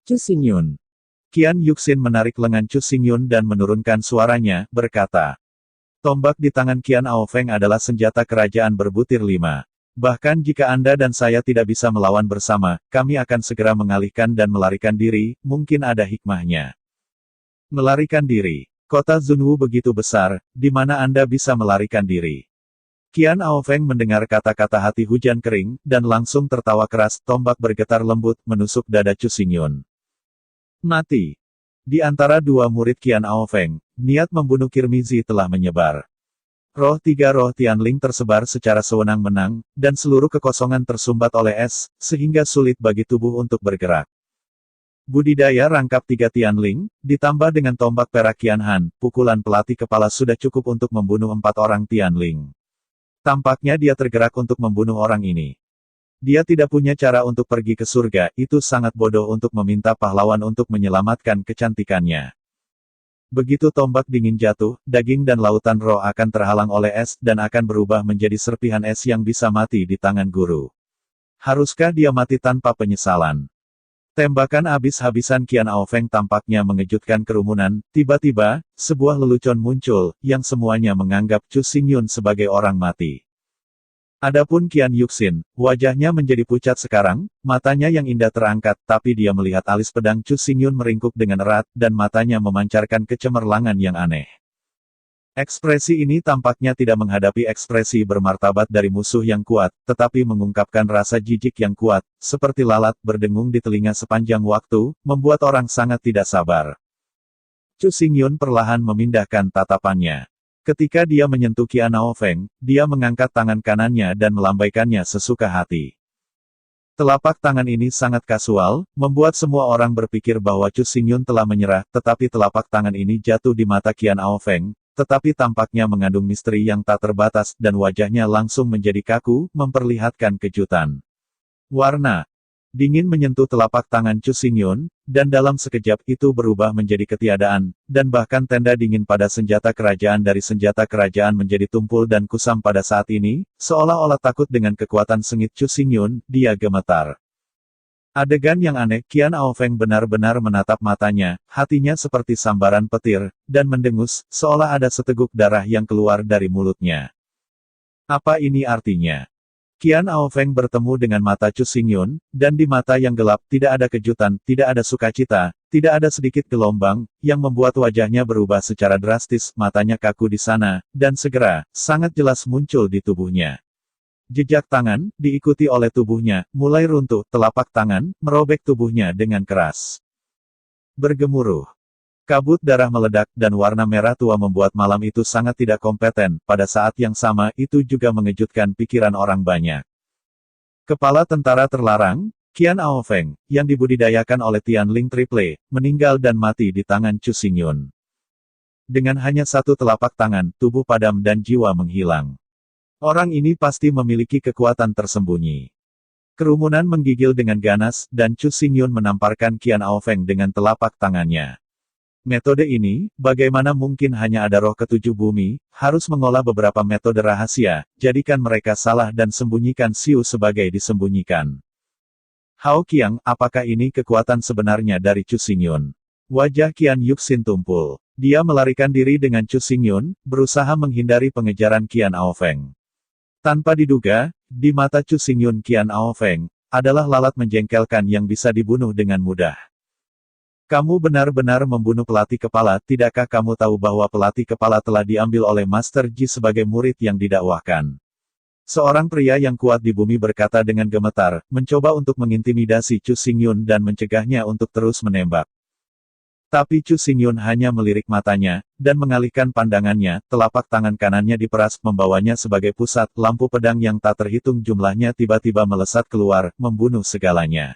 Speaker 1: Chu Xingyun. Qian Yuxin menarik lengan Chu Xingyun dan menurunkan suaranya, berkata. Tombak di tangan Qian Aofeng adalah senjata kerajaan berbutir 5. Bahkan jika Anda dan saya tidak bisa melawan bersama, kami akan segera mengalihkan dan melarikan diri, mungkin ada hikmahnya. Melarikan diri. Kota Zunwu begitu besar, di mana Anda bisa melarikan diri. Qian Aofeng mendengar kata-kata hati hujan kering, dan langsung tertawa keras, tombak bergetar lembut, menusuk dada Chu Xingyun. Mati. Di antara dua murid Qian Aofeng, niat membunuh Kirmizi telah menyebar. Roh 3 roh Tianling tersebar secara sewenang-wenang, dan seluruh kekosongan tersumbat oleh es, sehingga sulit bagi tubuh untuk bergerak. Budidaya rangkap 3 Tianling, ditambah dengan tombak perak Qian Han, pukulan pelatih kepala sudah cukup untuk membunuh 4 orang Tianling. Tampaknya dia tergerak untuk membunuh orang ini. Dia tidak punya cara untuk pergi ke surga, itu sangat bodoh untuk meminta pahlawan untuk menyelamatkan kecantikannya. Begitu tombak dingin jatuh, daging dan lautan roh akan terhalang oleh es, dan akan berubah menjadi serpihan es yang bisa mati di tangan guru. Haruskah dia mati tanpa penyesalan? Tembakan habis-habisan Qian Aofeng tampaknya mengejutkan kerumunan, tiba-tiba, sebuah lelucon muncul, yang semuanya menganggap Chu Xingyun sebagai orang mati. Adapun Qian Yuxin, wajahnya menjadi pucat sekarang, matanya yang indah terangkat, tapi dia melihat alis pedang Chu Xingyun meringkuk dengan erat, dan matanya memancarkan kecemerlangan yang aneh. Ekspresi ini tampaknya tidak menghadapi ekspresi bermartabat dari musuh yang kuat, tetapi mengungkapkan rasa jijik yang kuat, seperti lalat berdengung di telinga sepanjang waktu, membuat orang sangat tidak sabar. Chu Xingyun perlahan memindahkan tatapannya. Ketika dia menyentuh Qian Aofeng, dia mengangkat tangan kanannya dan melambaikannya sesuka hati. Telapak tangan ini sangat kasual, membuat semua orang berpikir bahwa Chu Xingyun telah menyerah, tetapi telapak tangan ini jatuh di mata Qian Aofeng, tetapi tampaknya mengandung misteri yang tak terbatas, dan wajahnya langsung menjadi kaku, memperlihatkan kejutan. Warna dingin menyentuh telapak tangan Chu Xingyun, dan dalam sekejap itu berubah menjadi ketiadaan, dan bahkan tenda dingin pada senjata kerajaan dari senjata kerajaan menjadi tumpul dan kusam pada saat ini, seolah-olah takut dengan kekuatan sengit Chu Xingyun, dia gemetar. Adegan yang aneh, Qian Aofeng benar-benar menatap matanya, hatinya seperti sambaran petir, dan mendengus, seolah ada seteguk darah yang keluar dari mulutnya. Apa ini artinya? Qian Aofeng bertemu dengan mata Chu Xingyun, dan di mata yang gelap tidak ada kejutan, tidak ada sukacita, tidak ada sedikit gelombang, yang membuat wajahnya berubah secara drastis, matanya kaku di sana, dan segera, sangat jelas muncul di tubuhnya. Jejak tangan, diikuti oleh tubuhnya, mulai runtuh, telapak tangan, merobek tubuhnya dengan keras. Bergemuruh. Kabut darah meledak, dan warna merah tua membuat malam itu sangat tidak kompeten, pada saat yang sama, itu juga mengejutkan pikiran orang banyak. Kepala tentara terlarang, Qian Aofeng, yang dibudidayakan oleh Tianling Triple, meninggal dan mati di tangan Chu Xingyun. Dengan hanya satu telapak tangan, tubuh padam dan jiwa menghilang. Orang ini pasti memiliki kekuatan tersembunyi. Kerumunan menggigil dengan ganas, dan Chu Xingyun menamparkan Qian Aofeng dengan telapak tangannya. Metode ini, bagaimana mungkin hanya ada roh ketujuh bumi, harus mengolah beberapa metode rahasia, jadikan mereka salah dan sembunyikan Siu sebagai disembunyikan. Hao Qiang, apakah ini kekuatan sebenarnya dari Chu Xingyun? Wajah Qian Yuxin tumpul. Dia melarikan diri dengan Chu Xingyun, berusaha menghindari pengejaran Qian Aofeng. Tanpa diduga, di mata Chu Xingyun Qian Aofeng, adalah lalat menjengkelkan yang bisa dibunuh dengan mudah. Kamu benar-benar membunuh pelatih kepala, tidakkah kamu tahu bahwa pelatih kepala telah diambil oleh Master Ji sebagai murid yang didakwahkan? Seorang pria yang kuat di bumi berkata dengan gemetar, mencoba untuk mengintimidasi Chu Xingyun dan mencegahnya untuk terus menembak. Tapi Chu Xingyun hanya melirik matanya, dan mengalihkan pandangannya, telapak tangan kanannya diperas, membawanya sebagai pusat, lampu pedang yang tak terhitung jumlahnya tiba-tiba melesat keluar, membunuh segalanya.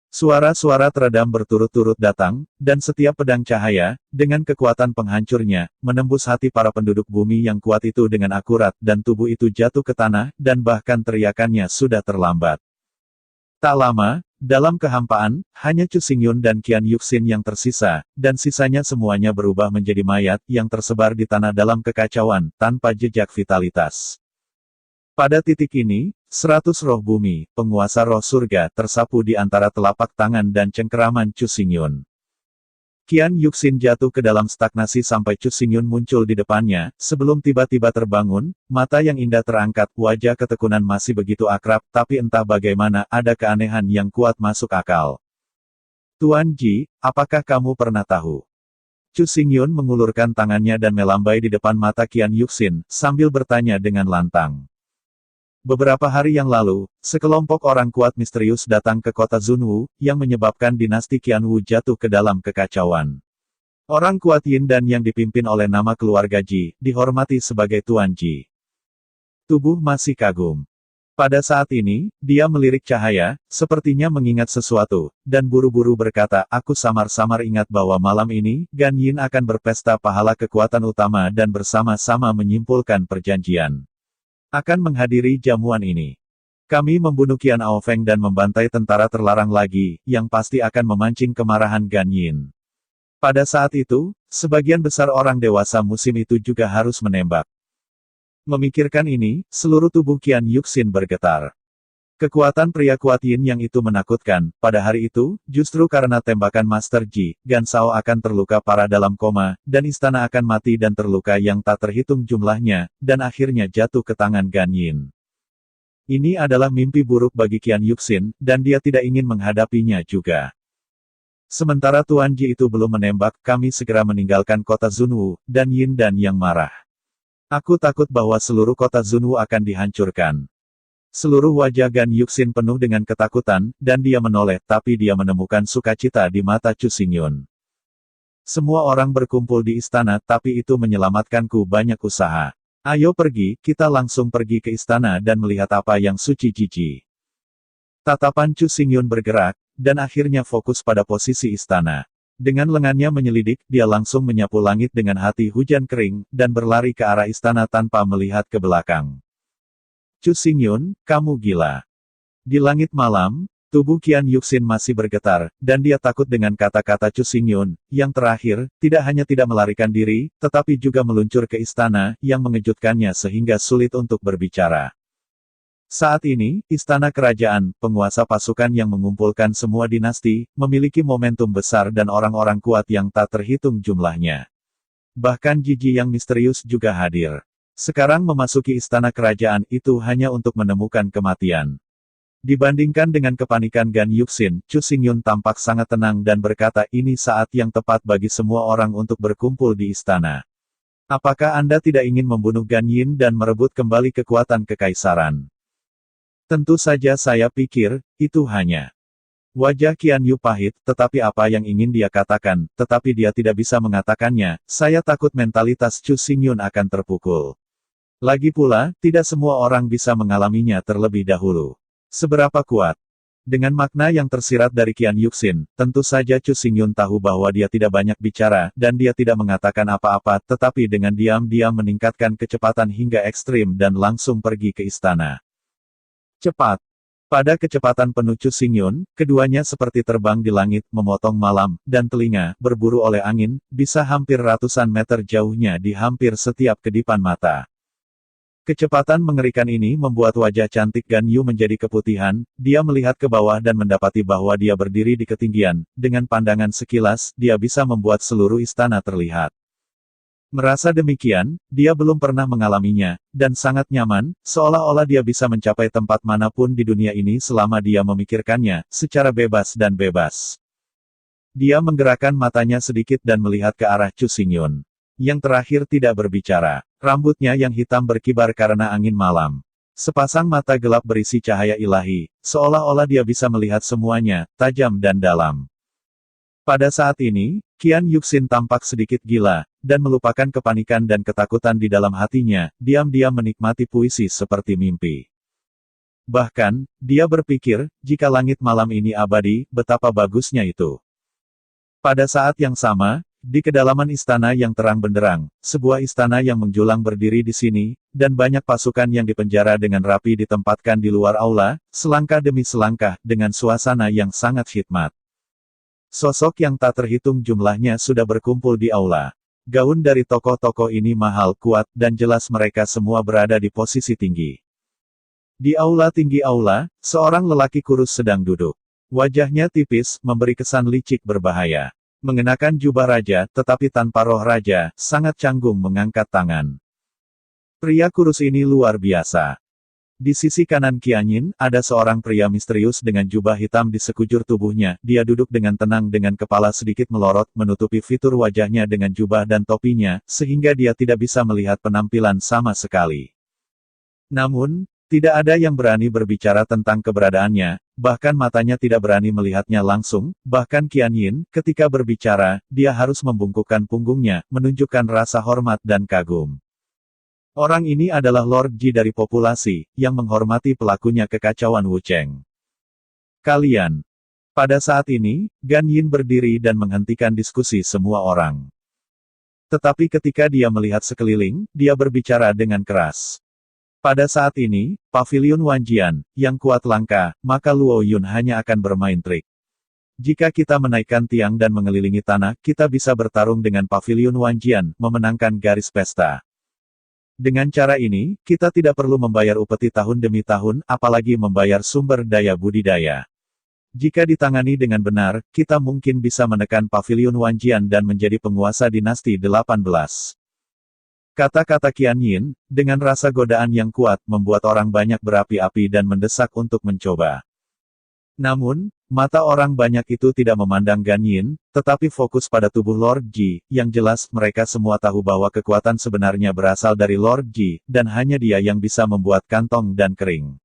Speaker 1: Suara-suara teredam berturut-turut datang, dan setiap pedang cahaya, dengan kekuatan penghancurnya, menembus hati para penduduk bumi yang kuat itu dengan akurat, dan tubuh itu jatuh ke tanah, dan bahkan teriakannya sudah terlambat. Tak lama, dalam kehampaan, hanya Chu Xingyun dan Qian Yuxin yang tersisa, dan sisanya semuanya berubah menjadi mayat, yang tersebar di tanah dalam kekacauan, tanpa jejak vitalitas. Pada titik ini, 100 roh bumi, penguasa roh surga, tersapu di antara telapak tangan dan cengkeraman Chu Xingyun. Qian Yuxin jatuh ke dalam stagnasi sampai Chu Xingyun muncul di depannya, sebelum tiba-tiba terbangun, mata yang indah terangkat, wajah ketekunan masih begitu akrab, tapi entah bagaimana, ada keanehan yang kuat masuk akal. Tuan Ji, apakah kamu pernah tahu? Chu Xingyun mengulurkan tangannya dan melambai di depan mata Qian Yuxin, sambil bertanya dengan lantang. Beberapa hari yang lalu, sekelompok orang kuat misterius datang ke kota Zunwu, yang menyebabkan dinasti Qianwu jatuh ke dalam kekacauan. Orang kuat Yin dan yang dipimpin oleh nama keluarga Ji, dihormati sebagai Tuan Ji. Tubuh masih kagum. Pada saat ini, dia melirik cahaya, sepertinya mengingat sesuatu, dan buru-buru berkata, aku samar-samar ingat bahwa malam ini, Gan Yin akan berpesta pahala kekuatan utama dan bersama-sama menyimpulkan perjanjian. Akan menghadiri jamuan ini. Kami membunuh Qian Aofeng dan membantai tentara terlarang lagi, yang pasti akan memancing kemarahan Gan Yin. Pada saat itu, sebagian besar orang dewasa musim itu juga harus menembak. Memikirkan ini, seluruh tubuh Qian Yuxin bergetar. Kekuatan pria kuat Yin yang itu menakutkan, pada hari itu, justru karena tembakan Master Ji, Gan Shao akan terluka parah dalam koma, dan istana akan mati dan terluka yang tak terhitung jumlahnya, dan akhirnya jatuh ke tangan Gan Yin. Ini adalah mimpi buruk bagi Qian Yuxin, dan dia tidak ingin menghadapinya juga. Sementara Tuan Ji itu belum menembak, kami segera meninggalkan kota Zunwu, dan Yin dan Yang marah. Aku takut bahwa seluruh kota Zunwu akan dihancurkan. Seluruh wajah Gan Yuxin penuh dengan ketakutan, dan dia menoleh, tapi dia menemukan sukacita di mata Chu Xingyun. Semua orang berkumpul di istana, tapi itu menyelamatkanku banyak usaha. Ayo pergi, kita langsung pergi ke istana dan melihat apa yang suci Jiji. Tatapan Chu Xingyun bergerak, dan akhirnya fokus pada posisi istana. Dengan lengannya menyelidik, dia langsung menyapu langit dengan hati hujan kering, dan berlari ke arah istana tanpa melihat ke belakang. Chu Xingyun, kamu gila. Di langit malam, tubuh Qian Yuxin masih bergetar, dan dia takut dengan kata-kata Chu Xingyun, yang terakhir, tidak hanya tidak melarikan diri, tetapi juga meluncur ke istana, yang mengejutkannya sehingga sulit untuk berbicara. Saat ini, istana kerajaan, penguasa pasukan yang mengumpulkan semua dinasti, memiliki momentum besar dan orang-orang kuat yang tak terhitung jumlahnya. Bahkan Jiji yang misterius juga hadir. Sekarang memasuki istana kerajaan itu hanya untuk menemukan kematian. Dibandingkan dengan kepanikan Gan Yuxin, Chu Xingyun tampak sangat tenang dan berkata ini saat yang tepat bagi semua orang untuk berkumpul di istana. Apakah Anda tidak ingin membunuh Gan Yin dan merebut kembali kekuatan kekaisaran? Tentu saja saya pikir, itu hanya. Wajah Qian Yu pahit, tetapi apa yang ingin dia katakan, tetapi dia tidak bisa mengatakannya, saya takut mentalitas Chu Xingyun akan terpukul. Lagi pula, tidak semua orang bisa mengalaminya terlebih dahulu. Seberapa kuat? Dengan makna yang tersirat dari Qian Yuxin, tentu saja Chu Xingyun tahu bahwa dia tidak banyak bicara, dan dia tidak mengatakan apa-apa, tetapi dengan diam-diam meningkatkan kecepatan hingga ekstrim dan langsung pergi ke istana. Cepat. Pada kecepatan penuh Chu Xingyun, keduanya seperti terbang di langit, memotong malam, dan telinga, berburu oleh angin, bisa hampir ratusan meter jauhnya di hampir setiap kedipan mata. Kecepatan mengerikan ini membuat wajah cantik Gan Yu menjadi keputihan, dia melihat ke bawah dan mendapati bahwa dia berdiri di ketinggian, dengan pandangan sekilas, dia bisa membuat seluruh istana terlihat. Merasa demikian, dia belum pernah mengalaminya, dan sangat nyaman, seolah-olah dia bisa mencapai tempat manapun di dunia ini selama dia memikirkannya, secara bebas dan bebas. Dia menggerakkan matanya sedikit dan melihat ke arah Chu Xingyun. Yang terakhir tidak berbicara. Rambutnya yang hitam berkibar karena angin malam. Sepasang mata gelap berisi cahaya ilahi, seolah-olah dia bisa melihat semuanya, tajam dan dalam. Pada saat ini, Qian Yuxin tampak sedikit gila, dan melupakan kepanikan dan ketakutan di dalam hatinya, diam-diam menikmati puisi seperti mimpi. Bahkan, dia berpikir, jika langit malam ini abadi, betapa bagusnya itu. Pada saat yang sama, di kedalaman istana yang terang benderang, sebuah istana yang menjulang berdiri di sini, dan banyak pasukan yang dipenjara dengan rapi ditempatkan di luar aula, selangkah demi selangkah, dengan suasana yang sangat khidmat. Sosok yang tak terhitung jumlahnya sudah berkumpul di aula. Gaun dari tokoh-tokoh ini mahal, kuat, dan jelas mereka semua berada di posisi tinggi. Di aula tinggi aula, seorang lelaki kurus sedang duduk. Wajahnya tipis, memberi kesan licik berbahaya. Mengenakan jubah raja, tetapi tanpa roh raja, sangat canggung mengangkat tangan. Pria kurus ini luar biasa. Di sisi kanan Qianyin, ada seorang pria misterius dengan jubah hitam di sekujur tubuhnya. Dia duduk dengan tenang dengan kepala sedikit melorot, menutupi fitur wajahnya dengan jubah dan topinya, sehingga dia tidak bisa melihat penampilan sama sekali. Namun, tidak ada yang berani berbicara tentang keberadaannya, bahkan matanya tidak berani melihatnya langsung, bahkan Qianyin, ketika berbicara, dia harus membungkukkan punggungnya, menunjukkan rasa hormat dan kagum. Orang ini adalah Lord Ji dari populasi, yang menghormati pelakunya kekacauan Wucheng. Kalian. Pada saat ini, Gan Yin berdiri dan menghentikan diskusi semua orang. Tetapi ketika dia melihat sekeliling, dia berbicara dengan keras. Pada saat ini, pavilion Wanjian, yang kuat langka, maka Luo Yun hanya akan bermain trik. Jika kita menaikkan tiang dan mengelilingi tanah, kita bisa bertarung dengan pavilion Wanjian, memenangkan garis pesta. Dengan cara ini, kita tidak perlu membayar upeti tahun demi tahun, apalagi membayar sumber daya budidaya. Jika ditangani dengan benar, kita mungkin bisa menekan pavilion Wanjian dan menjadi penguasa dinasti 18. Kata-kata Qianyin, dengan rasa godaan yang kuat, membuat orang banyak berapi-api dan mendesak untuk mencoba. Namun, Mata orang banyak itu tidak memandang Gan Yin, tetapi fokus pada tubuh Lord Ji, yang jelas mereka semua tahu bahwa kekuatan sebenarnya berasal dari Lord Ji, dan hanya dia yang bisa membuat kantong dan kering.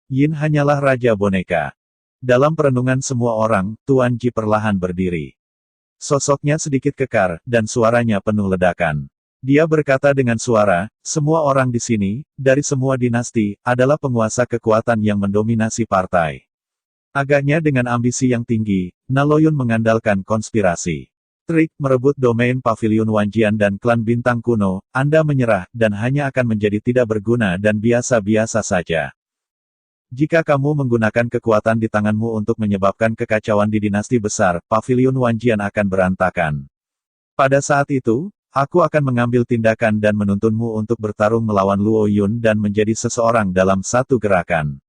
Speaker 1: Yin hanyalah raja boneka. Dalam perenungan semua orang, Tuan Ji perlahan berdiri. Sosoknya sedikit kekar, dan suaranya penuh ledakan. Dia berkata dengan suara, semua orang di sini, dari semua dinasti, adalah penguasa kekuatan yang mendominasi partai. Agaknya dengan ambisi yang tinggi, Naloyun mengandalkan konspirasi. Trik merebut domain Pavilion Wanjian dan klan bintang kuno, Anda menyerah, dan hanya akan menjadi tidak berguna dan biasa-biasa saja. Jika kamu menggunakan kekuatan di tanganmu untuk menyebabkan kekacauan di dinasti besar, Pavilion Wanjian akan berantakan. Pada saat itu, aku akan mengambil tindakan dan menuntunmu untuk bertarung melawan Luo Yun dan menjadi seseorang dalam satu gerakan.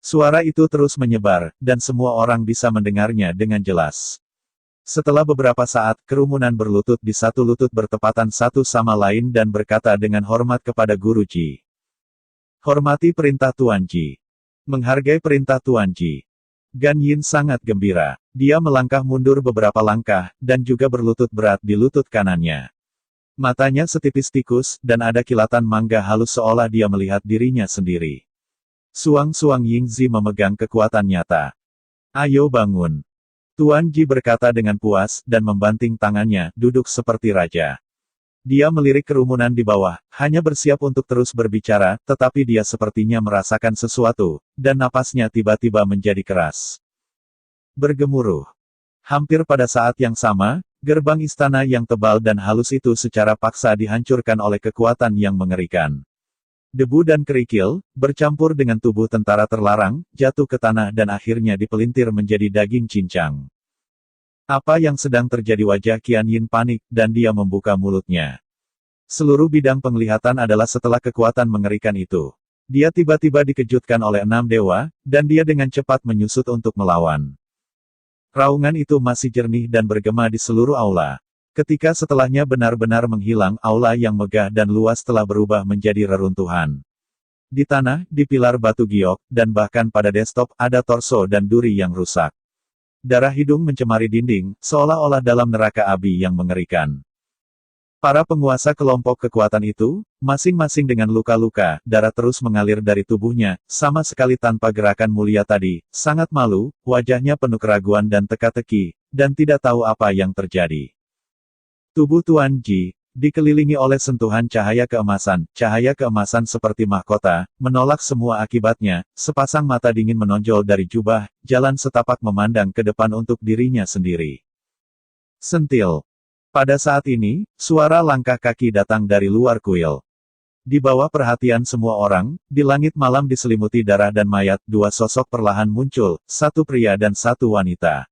Speaker 1: Suara itu terus menyebar, dan semua orang bisa mendengarnya dengan jelas. Setelah beberapa saat, kerumunan berlutut di satu lutut bertepatan satu sama lain dan berkata dengan hormat kepada Guru Ji. Hormati perintah Tuan Ji. Menghargai perintah Tuan Ji. Gan Yin sangat gembira. Dia melangkah mundur beberapa langkah, dan juga berlutut berat di lutut kanannya. Matanya setipis tikus, dan ada kilatan mangga halus seolah dia melihat dirinya sendiri. Suang-suang Yingzi memegang kekuatan nyata. Ayo bangun. Tuan Ji berkata dengan puas, dan membanting tangannya, duduk seperti raja. Dia melirik kerumunan di bawah, hanya bersiap untuk terus berbicara, tetapi dia sepertinya merasakan sesuatu, dan napasnya tiba-tiba menjadi keras. Bergemuruh. Hampir pada saat yang sama, gerbang istana yang tebal dan halus itu secara paksa dihancurkan oleh kekuatan yang mengerikan. Debu dan kerikil, bercampur dengan tubuh tentara terlarang, jatuh ke tanah dan akhirnya dipelintir menjadi daging cincang. Apa yang sedang terjadi? Wajah Qian Yin panik, dan dia membuka mulutnya. Seluruh bidang penglihatan adalah setelah kekuatan mengerikan itu. Dia tiba-tiba dikejutkan oleh 6 dewa, dan dia dengan cepat menyusut untuk melawan. Raungan itu masih jernih dan bergema di seluruh aula. Ketika setelahnya benar-benar menghilang, aula yang megah dan luas telah berubah menjadi reruntuhan. Di tanah, di pilar batu giok, dan bahkan pada desktop, ada torso dan duri yang rusak. Darah hidung mencemari dinding, seolah-olah dalam neraka api yang mengerikan. Para penguasa kelompok kekuatan itu, masing-masing dengan luka-luka, darah terus mengalir dari tubuhnya, sama sekali tanpa gerakan mulia tadi, sangat malu, wajahnya penuh keraguan dan teka-teki, dan tidak tahu apa yang terjadi. Tubuh Tuan Ji, dikelilingi oleh sentuhan cahaya keemasan seperti mahkota, menolak semua akibatnya, sepasang mata dingin menonjol dari jubah, jalan setapak memandang ke depan untuk dirinya sendiri. Sentil. Pada saat ini, suara langkah kaki datang dari luar kuil. Di bawah perhatian semua orang, di langit malam diselimuti darah dan mayat, 2 sosok perlahan muncul, 1 pria dan 1 wanita.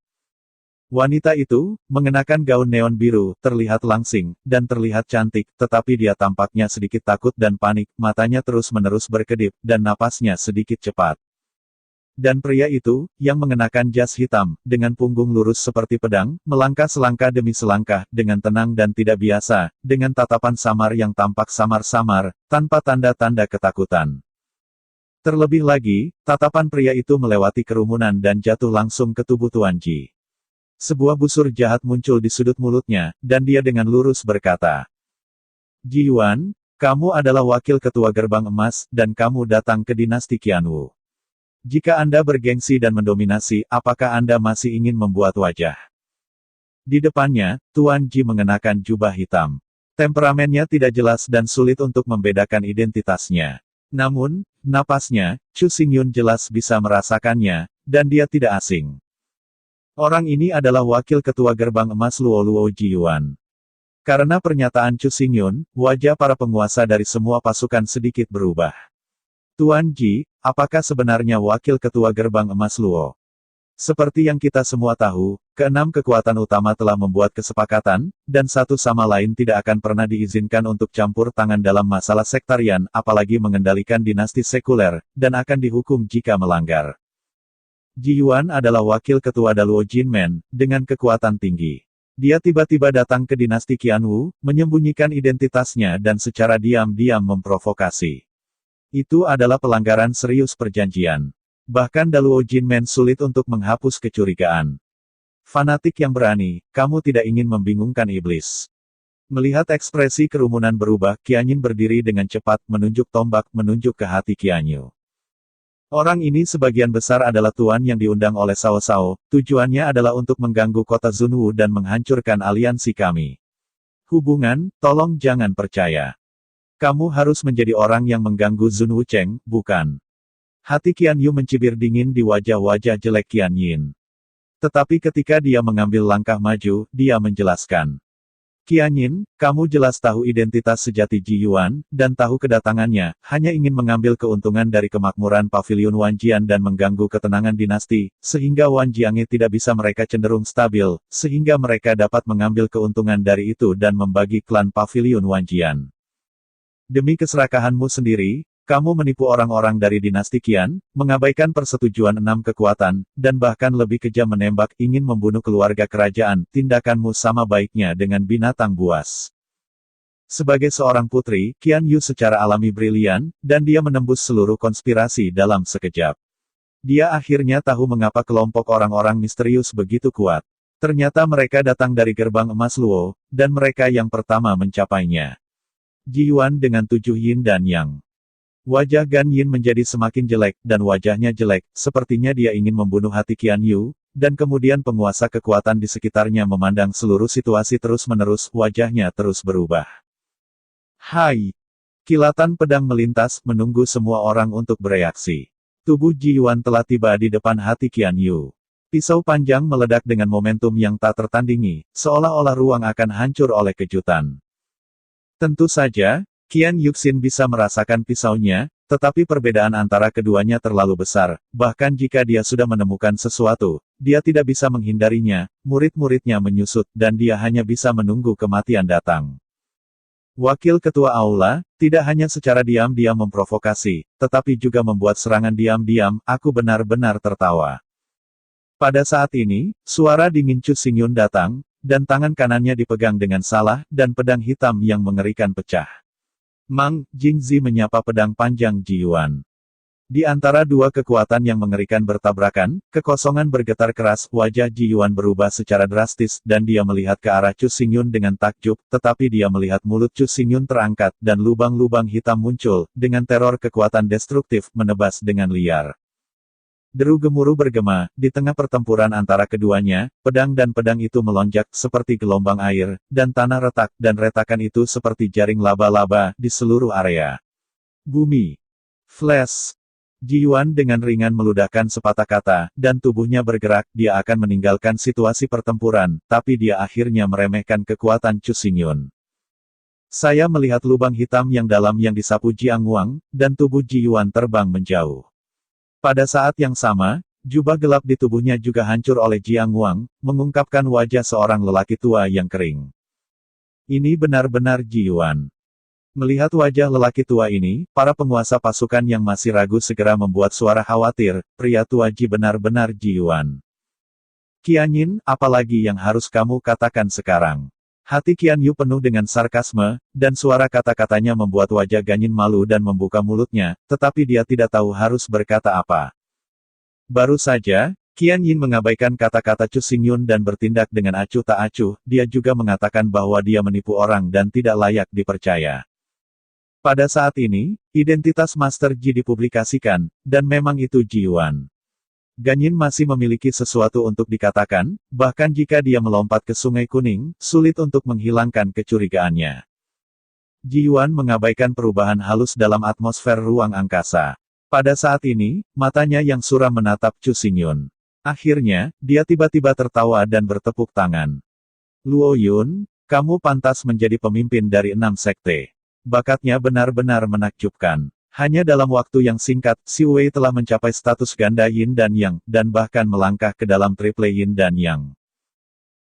Speaker 1: Wanita itu, mengenakan gaun neon biru, terlihat langsing, dan terlihat cantik, tetapi dia tampaknya sedikit takut dan panik, matanya terus-menerus berkedip, dan napasnya sedikit cepat. Dan pria itu, yang mengenakan jas hitam, dengan punggung lurus seperti pedang, melangkah selangkah demi selangkah, dengan tenang dan tidak biasa, dengan tatapan samar yang tampak samar-samar, tanpa tanda-tanda ketakutan. Terlebih lagi, tatapan pria itu melewati kerumunan dan jatuh langsung ke tubuh Tuan Ji. Sebuah busur jahat muncul di sudut mulutnya, dan dia dengan lurus berkata, Ji Yuan, kamu adalah wakil ketua gerbang emas, dan kamu datang ke dinasti Qianwu. Jika Anda bergengsi dan mendominasi, apakah Anda masih ingin membuat wajah? Di depannya, Tuan Ji mengenakan jubah hitam. Temperamennya tidak jelas dan sulit untuk membedakan identitasnya. Namun, napasnya, Chu Xingyun jelas bisa merasakannya, dan dia tidak asing. Orang ini adalah wakil ketua gerbang emas Luo Ji Yuan. Karena pernyataan Chu Xingyun, wajah para penguasa dari semua pasukan sedikit berubah. Tuan Ji, apakah sebenarnya wakil ketua gerbang emas Luo? Seperti yang kita semua tahu, keenam kekuatan utama telah membuat kesepakatan, dan satu sama lain tidak akan pernah diizinkan untuk campur tangan dalam masalah sektarian, apalagi mengendalikan dinasti sekuler, dan akan dihukum jika melanggar. Ji Yuan adalah wakil ketua Daluo Jinmen, dengan kekuatan tinggi. Dia tiba-tiba datang ke dinasti Qianwu, menyembunyikan identitasnya dan secara diam-diam memprovokasi. Itu adalah pelanggaran serius perjanjian. Bahkan Daluo Jinmen sulit untuk menghapus kecurigaan. Fanatik yang berani, kamu tidak ingin membingungkan iblis. Melihat ekspresi kerumunan berubah, Qianyin berdiri dengan cepat, menunjuk tombak, menunjuk ke hati Qianyu. Orang ini sebagian besar adalah tuan yang diundang oleh Cao Cao, tujuannya adalah untuk mengganggu kota Zunwu dan menghancurkan aliansi kami. Hubungan, tolong jangan percaya. Kamu harus menjadi orang yang mengganggu Zunwu Cheng, bukan? Hati Qianyu mencibir dingin di wajah-wajah jelek Qianyin. Tetapi ketika dia mengambil langkah maju, dia menjelaskan. Qianyin, kamu jelas tahu identitas sejati Ji Yuan, dan tahu kedatangannya, hanya ingin mengambil keuntungan dari kemakmuran Pavilion Wanjian dan mengganggu ketenangan dinasti, sehingga Wanjiange tidak bisa mereka cenderung stabil, sehingga mereka dapat mengambil keuntungan dari itu dan membagi klan Pavilion Wanjian. Demi keserakahanmu sendiri, kamu menipu orang-orang dari dinasti Qian, mengabaikan persetujuan 6 kekuatan, dan bahkan lebih kejam menembak ingin membunuh keluarga kerajaan, tindakanmu sama baiknya dengan binatang buas. Sebagai seorang putri, Qianyu secara alami brilian, dan dia menembus seluruh konspirasi dalam sekejap. Dia akhirnya tahu mengapa kelompok orang-orang misterius begitu kuat. Ternyata mereka datang dari gerbang emas Luo, dan mereka yang pertama mencapainya. Ji Yuan dengan 7 yin dan yang. Wajah Gan Yin menjadi semakin jelek, dan wajahnya jelek, sepertinya dia ingin membunuh hati Qianyu, dan kemudian penguasa kekuatan di sekitarnya memandang seluruh situasi terus-menerus, wajahnya terus berubah. Hai! Kilatan pedang melintas, menunggu semua orang untuk bereaksi. Tubuh Ji Yuan telah tiba di depan hati Qianyu. Pisau panjang meledak dengan momentum yang tak tertandingi, seolah-olah ruang akan hancur oleh kejutan. Tentu saja, Qian Yuxin bisa merasakan pisaunya, tetapi perbedaan antara keduanya terlalu besar, bahkan jika dia sudah menemukan sesuatu, dia tidak bisa menghindarinya, murid-muridnya menyusut, dan dia hanya bisa menunggu kematian datang. Wakil Ketua Aula, tidak hanya secara diam-diam memprovokasi, tetapi juga membuat serangan diam-diam, aku benar-benar tertawa. Pada saat ini, suara dingin Chu Xingyun datang, dan tangan kanannya dipegang dengan salah, dan pedang hitam yang mengerikan pecah. Mang Jingzi menyapa pedang panjang Ji Yuan. Di antara dua kekuatan yang mengerikan bertabrakan, kekosongan bergetar keras, wajah Ji Yuan berubah secara drastis, dan dia melihat ke arah Chu Xingyun dengan takjub, tetapi dia melihat mulut Chu Xingyun terangkat, dan lubang-lubang hitam muncul, dengan teror kekuatan destruktif, menebas dengan liar. Deru gemuruh bergema, di tengah pertempuran antara keduanya, pedang dan pedang itu melonjak seperti gelombang air, dan tanah retak, dan retakan itu seperti jaring laba-laba di seluruh area. Bumi. Flash. Ji Yuan dengan ringan meludahkan sepatah kata, dan tubuhnya bergerak, dia akan meninggalkan situasi pertempuran, tapi dia akhirnya meremehkan kekuatan Chu Xingyun. Saya melihat lubang hitam yang dalam yang disapu Jiang Wang, dan tubuh Ji Yuan terbang menjauh. Pada saat yang sama, jubah gelap di tubuhnya juga hancur oleh Jiang Wang, mengungkapkan wajah seorang lelaki tua yang kering. Ini benar-benar Ji Yuan. Melihat wajah lelaki tua ini, para penguasa pasukan yang masih ragu segera membuat suara khawatir, pria tua Ji benar-benar Ji Yuan. Qianyin, apalagi yang harus kamu katakan sekarang? Hati Qianyu penuh dengan sarkasme, dan suara kata-katanya membuat wajah Ganyin malu dan membuka mulutnya, tetapi dia tidak tahu harus berkata apa. Baru saja, Qianyin mengabaikan kata-kata Chu Xingyun dan bertindak dengan acuh tak acuh, dia juga mengatakan bahwa dia menipu orang dan tidak layak dipercaya. Pada saat ini, identitas Master Ji dipublikasikan, dan memang itu Ji Yuan. Ganyin masih memiliki sesuatu untuk dikatakan, bahkan jika dia melompat ke Sungai Kuning, sulit untuk menghilangkan kecurigaannya. Ji Yuan mengabaikan perubahan halus dalam atmosfer ruang angkasa. Pada saat ini, matanya yang suram menatap Chu Xingyun. Akhirnya, dia tiba-tiba tertawa dan bertepuk tangan. Luo Yun, kamu pantas menjadi pemimpin dari 6 sekte. Bakatnya benar-benar menakjubkan. Hanya dalam waktu yang singkat, Si Wei telah mencapai status ganda Yin dan Yang, dan bahkan melangkah ke dalam triple Yin dan Yang.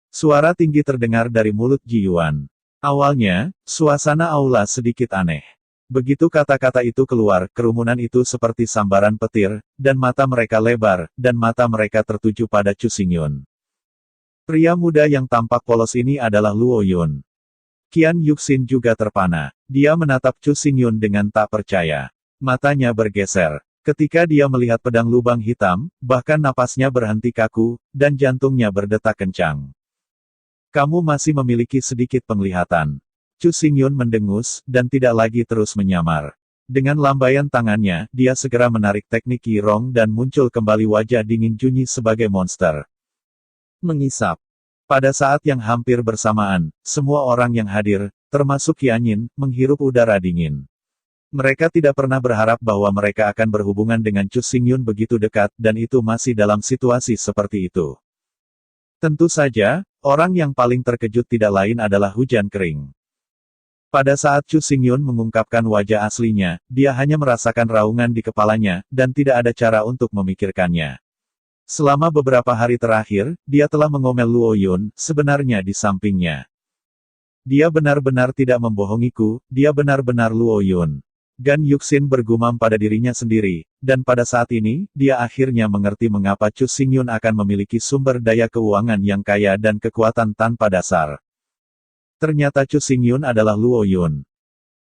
Speaker 1: Suara tinggi terdengar dari mulut Ji Yuan. Awalnya, suasana aula sedikit aneh. Begitu kata-kata itu keluar, kerumunan itu seperti sambaran petir, dan mata mereka lebar, dan mata mereka tertuju pada Chu Xingyun. Pria muda yang tampak polos ini adalah Luo Yun. Qian Yuxin juga terpana. Dia menatap Chu Xingyun dengan tak percaya. Matanya bergeser. Ketika dia melihat pedang lubang hitam, bahkan napasnya berhenti kaku, dan jantungnya berdetak kencang. Kamu masih memiliki sedikit penglihatan. Chu Xingyun mendengus, dan tidak lagi terus menyamar. Dengan lambaian tangannya, dia segera menarik teknik Qirong dan muncul kembali wajah dingin Junyi sebagai monster. Mengisap. Pada saat yang hampir bersamaan, semua orang yang hadir, termasuk Qianyin, menghirup udara dingin. Mereka tidak pernah berharap bahwa mereka akan berhubungan dengan Chu Xingyun begitu dekat, dan itu masih dalam situasi seperti itu. Tentu saja, orang yang paling terkejut tidak lain adalah Hujan Kering. Pada saat Chu Xingyun mengungkapkan wajah aslinya, dia hanya merasakan raungan di kepalanya, dan tidak ada cara untuk memikirkannya. Selama beberapa hari terakhir, dia telah mengomel Luo Yun, sebenarnya di sampingnya. Dia benar-benar tidak membohongiku, dia benar-benar Luo Yun. Gan Yuxin bergumam pada dirinya sendiri, dan pada saat ini, dia akhirnya mengerti mengapa Chu Xingyun akan memiliki sumber daya keuangan yang kaya dan kekuatan tanpa dasar. Ternyata Chu Xingyun adalah Luo Yun.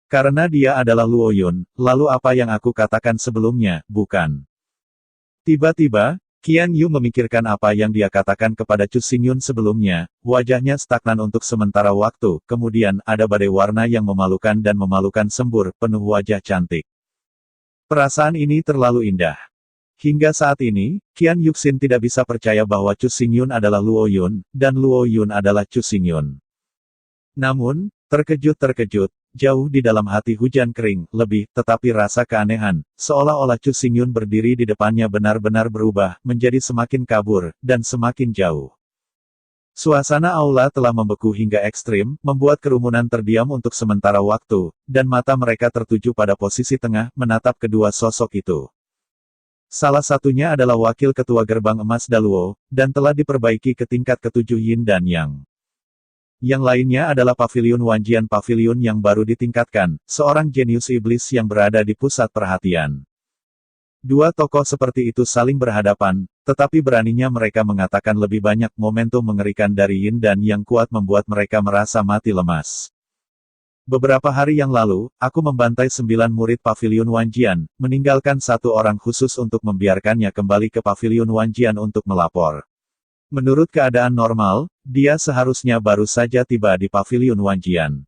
Speaker 1: Karena dia adalah Luo Yun, lalu apa yang aku katakan sebelumnya, bukan? Tiba-tiba, Qian Yu memikirkan apa yang dia katakan kepada Chu Xingyun sebelumnya, wajahnya stagnan untuk sementara waktu, kemudian ada badai warna yang memalukan dan memalukan sembur, penuh wajah cantik. Perasaan ini terlalu indah. Hingga saat ini, Qian Yuxin tidak bisa percaya bahwa Chu Xingyun adalah Luo Yun, dan Luo Yun adalah Chu Xingyun. Namun, terkejut-terkejut, jauh di dalam hati Hujan Kering, lebih, tetapi rasa keanehan, seolah-olah Chu Xingyun berdiri di depannya benar-benar berubah, menjadi semakin kabur, dan semakin jauh. Suasana aula telah membeku hingga ekstrim, membuat kerumunan terdiam untuk sementara waktu, dan mata mereka tertuju pada posisi tengah, menatap kedua sosok itu. Salah satunya adalah Wakil Ketua Gerbang Emas Daluo, dan telah diperbaiki ke tingkat ke-7 Yin dan Yang. Yang lainnya adalah Paviliun Wanjian Paviliun yang baru ditingkatkan, seorang jenius iblis yang berada di pusat perhatian. Dua tokoh seperti itu saling berhadapan, tetapi beraninya mereka mengatakan lebih banyak momentum mengerikan dari Yin dan Yang kuat membuat mereka merasa mati lemas. Beberapa hari yang lalu, aku membantai 9 murid Paviliun Wanjian, meninggalkan satu orang khusus untuk membiarkannya kembali ke Paviliun Wanjian untuk melapor. Menurut keadaan normal, dia seharusnya baru saja tiba di Paviliun Wanjian.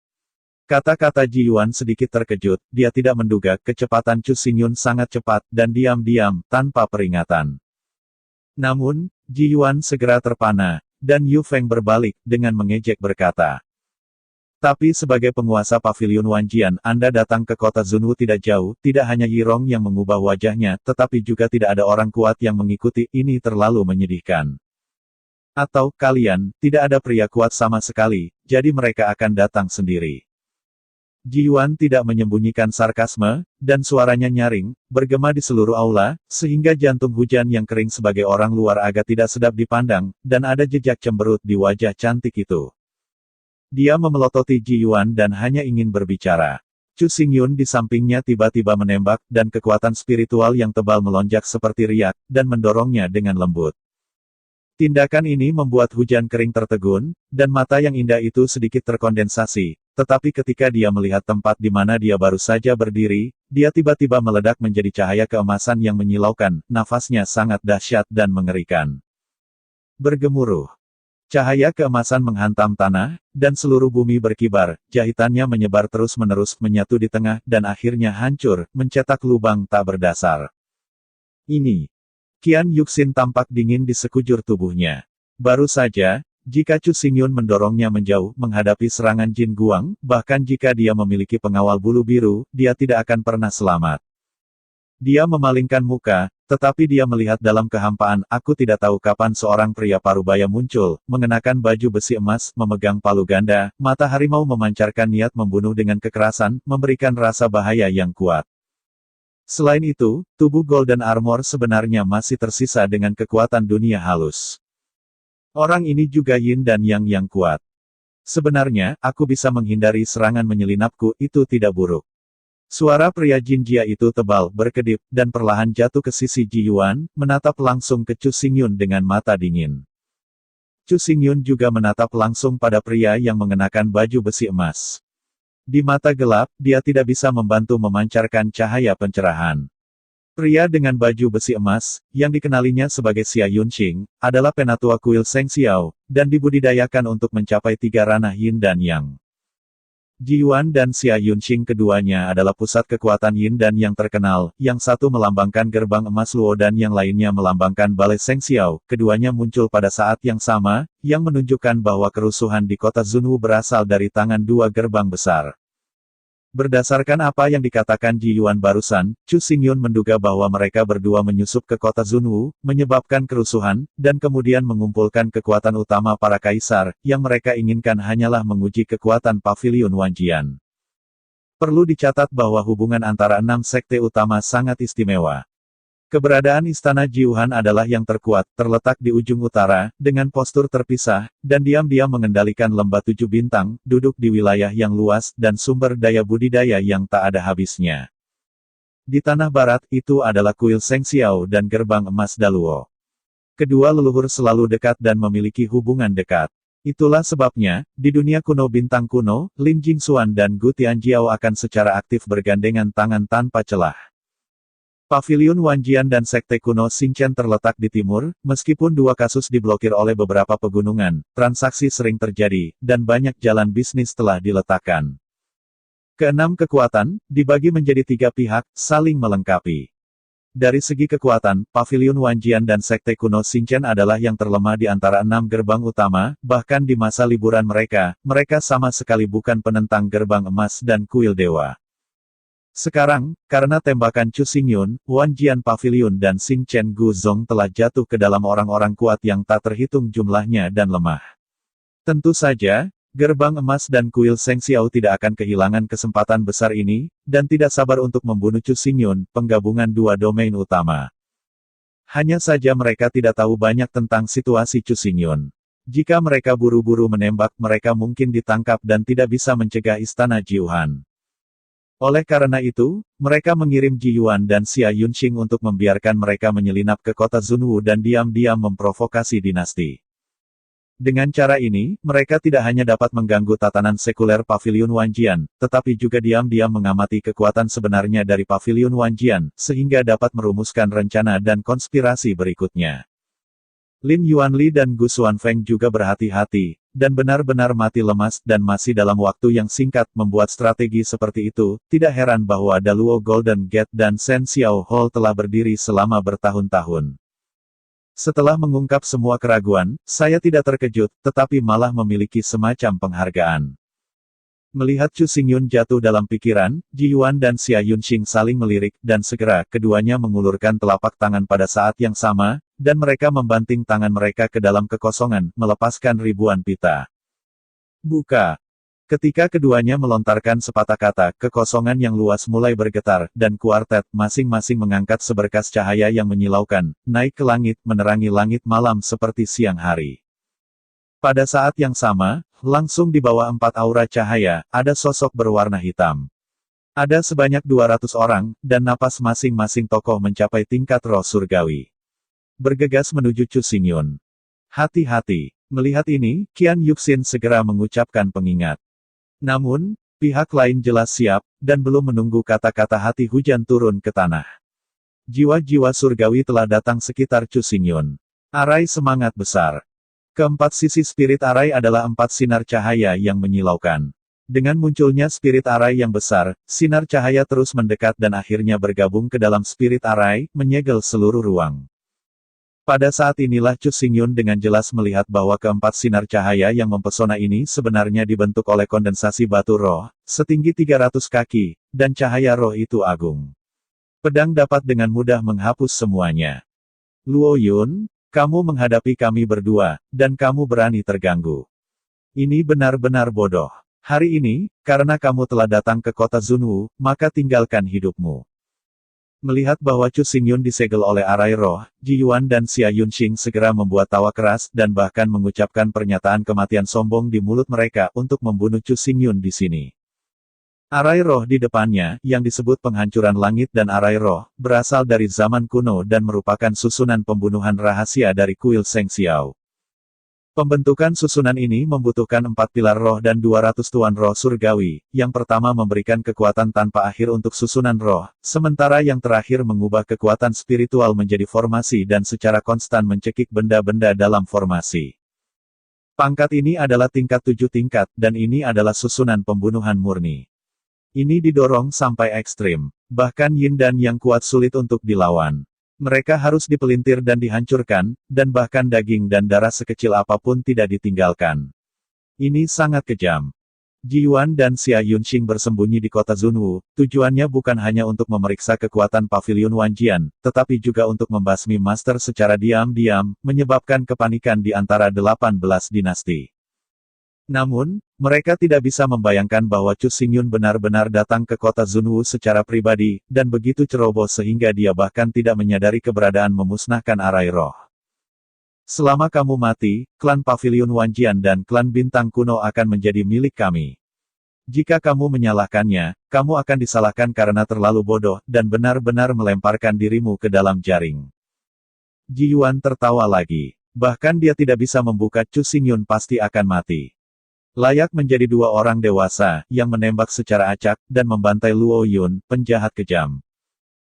Speaker 1: Kata-kata Ji Yuan sedikit terkejut, dia tidak menduga kecepatan Chu Xingyun sangat cepat, dan diam-diam, tanpa peringatan. Namun, Ji Yuan segera terpana, dan Yu Feng berbalik, dengan mengejek berkata. Tapi sebagai penguasa Paviliun Wanjian, Anda datang ke kota Zunwu tidak jauh, tidak hanya Yirong yang mengubah wajahnya, tetapi juga tidak ada orang kuat yang mengikuti, ini terlalu menyedihkan. Atau, kalian, tidak ada pria kuat sama sekali, jadi mereka akan datang sendiri. Ji Yuan tidak menyembunyikan sarkasme, dan suaranya nyaring, bergema di seluruh aula, sehingga jantung Hujan yang kering sebagai orang luar agak tidak sedap dipandang, dan ada jejak cemberut di wajah cantik itu. Dia memelototi Ji Yuan dan hanya ingin berbicara. Chu Xingyun di sampingnya tiba-tiba menembak, dan kekuatan spiritual yang tebal melonjak seperti riak, dan mendorongnya dengan lembut. Tindakan ini membuat Hujan Kering tertegun, dan mata yang indah itu sedikit terkondensasi, tetapi ketika dia melihat tempat di mana dia baru saja berdiri, dia tiba-tiba meledak menjadi cahaya keemasan yang menyilaukan, nafasnya sangat dahsyat dan mengerikan. Bergemuruh. Cahaya keemasan menghantam tanah, dan seluruh bumi berkibar, jahitannya menyebar terus-menerus menyatu di tengah, dan akhirnya hancur, mencetak lubang tak berdasar. Ini. Qian Yuxin tampak dingin di sekujur tubuhnya. Baru saja, jika Chu Xingyun mendorongnya menjauh menghadapi serangan Jin Guang, bahkan jika dia memiliki pengawal bulu biru, dia tidak akan pernah selamat. Dia memalingkan muka, tetapi dia melihat dalam kehampaan, aku tidak tahu kapan seorang pria parubaya muncul, mengenakan baju besi emas, memegang palu ganda, mata harimau memancarkan niat membunuh dengan kekerasan, memberikan rasa bahaya yang kuat. Selain itu, tubuh Golden Armor sebenarnya masih tersisa dengan kekuatan dunia halus. Orang ini juga Yin dan Yang yang kuat. Sebenarnya, aku bisa menghindari serangan menyelinapku, itu tidak buruk. Suara pria Jinjia itu tebal, berkedip, dan perlahan jatuh ke sisi Ji Yuan, menatap langsung ke Chu Xingyun dengan mata dingin. Chu Xingyun juga menatap langsung pada pria yang mengenakan baju besi emas. Di mata gelap, dia tidak bisa membantu memancarkan cahaya pencerahan. Pria dengan baju besi emas, yang dikenalinya sebagai Xia Yunxing, adalah penatua kuil Seng Xiao, dan dibudidayakan untuk mencapai 3 ranah Yin dan Yang. Ji Yuan dan Xia Yunxing keduanya adalah pusat kekuatan Yin dan Yang terkenal, yang satu melambangkan gerbang emas Luo dan yang lainnya melambangkan balai Seng Xiao. Keduanya muncul pada saat yang sama, yang menunjukkan bahwa kerusuhan di kota Zunwu berasal dari tangan 2 gerbang besar. Berdasarkan apa yang dikatakan Ji Yuan barusan, Chu Xingyun menduga bahwa mereka berdua menyusup ke kota Zunwu, menyebabkan kerusuhan, dan kemudian mengumpulkan kekuatan utama para kaisar, yang mereka inginkan hanyalah menguji kekuatan Pavilion Wanjian. Perlu dicatat bahwa hubungan antara 6 sekte utama sangat istimewa. Keberadaan Istana Jiuhan adalah yang terkuat, terletak di ujung utara, dengan postur terpisah, dan diam-diam mengendalikan lembah 7 bintang, duduk di wilayah yang luas, dan sumber daya budidaya yang tak ada habisnya. Di tanah barat, itu adalah kuil Seng Xiao dan gerbang emas Daluo. Kedua leluhur selalu dekat dan memiliki hubungan dekat. Itulah sebabnya, di dunia kuno bintang kuno, Lin Jingxuan dan Gu Tianjiao akan secara aktif bergandengan tangan tanpa celah. Pavilion Wanjian dan Sekte Kuno Xinchen terletak di timur, meskipun 2 kasus diblokir oleh beberapa pegunungan, transaksi sering terjadi, dan banyak jalan bisnis telah diletakkan. Keenam kekuatan, dibagi menjadi 3 pihak, saling melengkapi. Dari segi kekuatan, Pavilion Wanjian dan Sekte Kuno Xinchen adalah yang terlemah di antara 6 gerbang utama, bahkan di masa liburan mereka sama sekali bukan penentang gerbang emas dan kuil dewa. Sekarang, karena tembakan Chu Xingyun, Wanjian Pavilion dan Xinchen Guzong telah jatuh ke dalam orang-orang kuat yang tak terhitung jumlahnya dan lemah. Tentu saja, gerbang emas dan kuil Seng Xiao tidak akan kehilangan kesempatan besar ini, dan tidak sabar untuk membunuh Chu Xingyun, penggabungan 2 domain utama. Hanya saja mereka tidak tahu banyak tentang situasi Chu Xingyun. Jika mereka buru-buru menembak, mereka mungkin ditangkap dan tidak bisa mencegah Istana Jiuhan. Oleh karena itu, mereka mengirim Ji Yuan dan Xia Yunxing untuk membiarkan mereka menyelinap ke kota Zunwu dan diam-diam memprovokasi dinasti. Dengan cara ini, mereka tidak hanya dapat mengganggu tatanan sekuler Pavilion Wanjian, tetapi juga diam-diam mengamati kekuatan sebenarnya dari Pavilion Wanjian, sehingga dapat merumuskan rencana dan konspirasi berikutnya. Lin Yuanli dan Gu Xuanfeng juga berhati-hati, dan benar-benar mati lemas dan masih dalam waktu yang singkat membuat strategi seperti itu. Tidak heran bahwa Daluo Golden Gate dan Shen Xiao Hall telah berdiri selama bertahun-tahun. Setelah mengungkap semua keraguan, saya tidak terkejut, tetapi malah memiliki semacam penghargaan. Melihat Chu Xingyun jatuh dalam pikiran, Ji Yuan dan Xia Yunxing saling melirik, dan segera keduanya mengulurkan telapak tangan pada saat yang sama, dan mereka membanting tangan mereka ke dalam kekosongan, melepaskan ribuan pita. Buka. Ketika keduanya melontarkan sepatah kata, kekosongan yang luas mulai bergetar, dan kuartet masing-masing mengangkat seberkas cahaya yang menyilaukan, naik ke langit, menerangi langit malam seperti siang hari. Pada saat yang sama, langsung di bawah 4 aura cahaya, ada sosok berwarna hitam. Ada sebanyak 200 orang, dan napas masing-masing tokoh mencapai tingkat roh surgawi. Bergegas menuju Chu Xingyun. Hati-hati. Melihat ini, Qian Yuxin segera mengucapkan pengingat. Namun, pihak lain jelas siap, dan belum menunggu kata-kata hati hujan turun ke tanah. Jiwa-jiwa surgawi telah datang sekitar Chu Xingyun. Arai semangat besar. Keempat sisi spirit arai adalah 4 sinar cahaya yang menyilaukan. Dengan munculnya spirit arai yang besar, sinar cahaya terus mendekat dan akhirnya bergabung ke dalam spirit arai, menyegel seluruh ruang. Pada saat inilah Chu Xingyun dengan jelas melihat bahwa keempat sinar cahaya yang mempesona ini sebenarnya dibentuk oleh kondensasi batu roh, setinggi 300 kaki, dan cahaya roh itu agung. Pedang dapat dengan mudah menghapus semuanya. Luo Yun, kamu menghadapi kami berdua, dan kamu berani terganggu. Ini benar-benar bodoh. Hari ini, karena kamu telah datang ke kota Zunwu, maka tinggalkan hidupmu. Melihat bahwa Chu Xingyun disegel oleh arai roh, Ji Yuan dan Xia Yunxing segera membuat tawa keras dan bahkan mengucapkan pernyataan kematian sombong di mulut mereka untuk membunuh Chu Xingyun di sini. Arai roh di depannya, yang disebut penghancuran langit dan arai roh, berasal dari zaman kuno dan merupakan susunan pembunuhan rahasia dari kuil Seng Xiao. Pembentukan susunan ini membutuhkan 4 pilar roh dan 200 tuan roh surgawi. Yang pertama memberikan kekuatan tanpa akhir untuk susunan roh, sementara yang terakhir mengubah kekuatan spiritual menjadi formasi dan secara konstan mencekik benda-benda dalam formasi. Pangkat ini adalah tingkat 7 tingkat, dan ini adalah susunan pembunuhan murni. Ini didorong sampai ekstrim. Bahkan yin dan yang kuat sulit untuk dilawan. Mereka harus dipelintir dan dihancurkan, dan bahkan daging dan darah sekecil apapun tidak ditinggalkan. Ini sangat kejam. Ji Yuan dan Xia Yunxing bersembunyi di kota Zunwu, tujuannya bukan hanya untuk memeriksa kekuatan pavilion Wanjian, tetapi juga untuk membasmi master secara diam-diam, menyebabkan kepanikan di antara 18 dinasti. Namun, mereka tidak bisa membayangkan bahwa Chu Xingyun benar-benar datang ke kota Zunwu secara pribadi, dan begitu ceroboh sehingga dia bahkan tidak menyadari keberadaan memusnahkan arai roh. Selama kamu mati, klan Pavilion Wanjian dan klan Bintang Kuno akan menjadi milik kami. Jika kamu menyalahkannya, kamu akan disalahkan karena terlalu bodoh, dan benar-benar melemparkan dirimu ke dalam jaring. Ji Yuan tertawa lagi. Bahkan dia tidak bisa membuka Chu Xingyun pasti akan mati. Layak menjadi dua orang dewasa, yang menembak secara acak, dan membantai Luo Yun, penjahat kejam.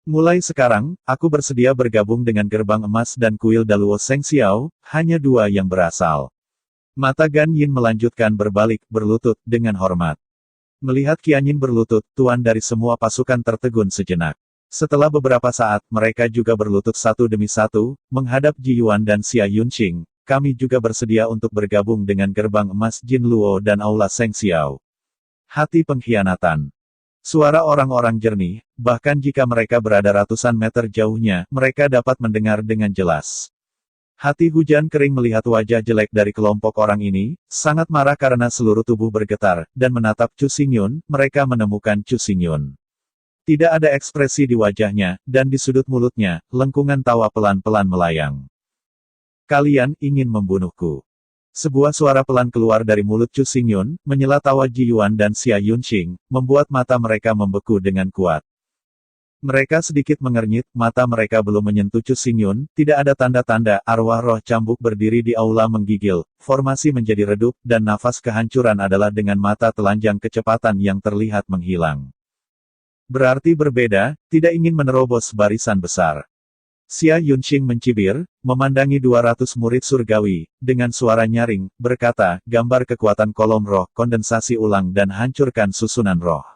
Speaker 1: Mulai sekarang, aku bersedia bergabung dengan Gerbang Emas dan Kuil Daluo Seng Xiao, hanya dua yang berasal. Mata Gan Yin melanjutkan berbalik, berlutut, dengan hormat. Melihat Qianyin berlutut, tuan dari semua pasukan tertegun sejenak. Setelah beberapa saat, mereka juga berlutut satu demi satu, menghadap Ji Yuan dan Xia Yunxing. Kami juga bersedia untuk bergabung dengan Gerbang Emas Jin Luo dan Aula Seng Xiao. Hati pengkhianatan. Suara orang-orang jernih, bahkan jika mereka berada ratusan meter jauhnya, mereka dapat mendengar dengan jelas. Hati Hujan kering melihat wajah jelek dari kelompok orang ini, sangat marah karena seluruh tubuh bergetar, dan menatap Chu Xingyun. Mereka menemukan Chu Xingyun. Tidak ada ekspresi di wajahnya, dan di sudut mulutnya, lengkungan tawa pelan-pelan melayang. Kalian ingin membunuhku. Sebuah suara pelan keluar dari mulut Chu Xingyun, menyela tawa Ji Yuan dan Xia Yunxing, membuat mata mereka membeku dengan kuat. Mereka sedikit mengernyit, mata mereka belum menyentuh Chu Xingyun, tidak ada tanda-tanda, arwah roh cambuk berdiri di aula menggigil, formasi menjadi redup, dan nafas kehancuran adalah dengan mata telanjang kecepatan yang terlihat menghilang. Berarti berbeda, tidak ingin menerobos barisan besar. Xia Yunxing mencibir, memandangi 200 murid surgawi, dengan suara nyaring, berkata, gambar kekuatan kolom roh, kondensasi ulang dan hancurkan susunan roh.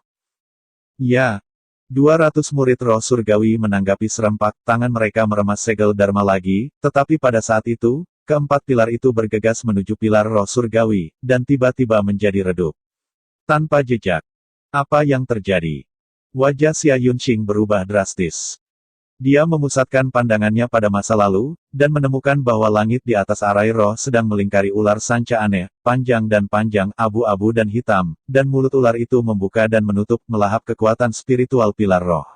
Speaker 1: Ya, 200 murid roh surgawi menanggapi serempak, tangan mereka meremas segel Dharma lagi, tetapi pada saat itu, keempat pilar itu bergegas menuju pilar roh surgawi, dan tiba-tiba menjadi redup. Tanpa jejak. Apa yang terjadi? Wajah Xia Yunxing berubah drastis. Dia memusatkan pandangannya pada masa lalu, dan menemukan bahwa langit di atas arai roh sedang melingkari ular sanca aneh, panjang, abu-abu dan hitam, dan mulut ular itu membuka dan menutup melahap kekuatan spiritual pilar roh.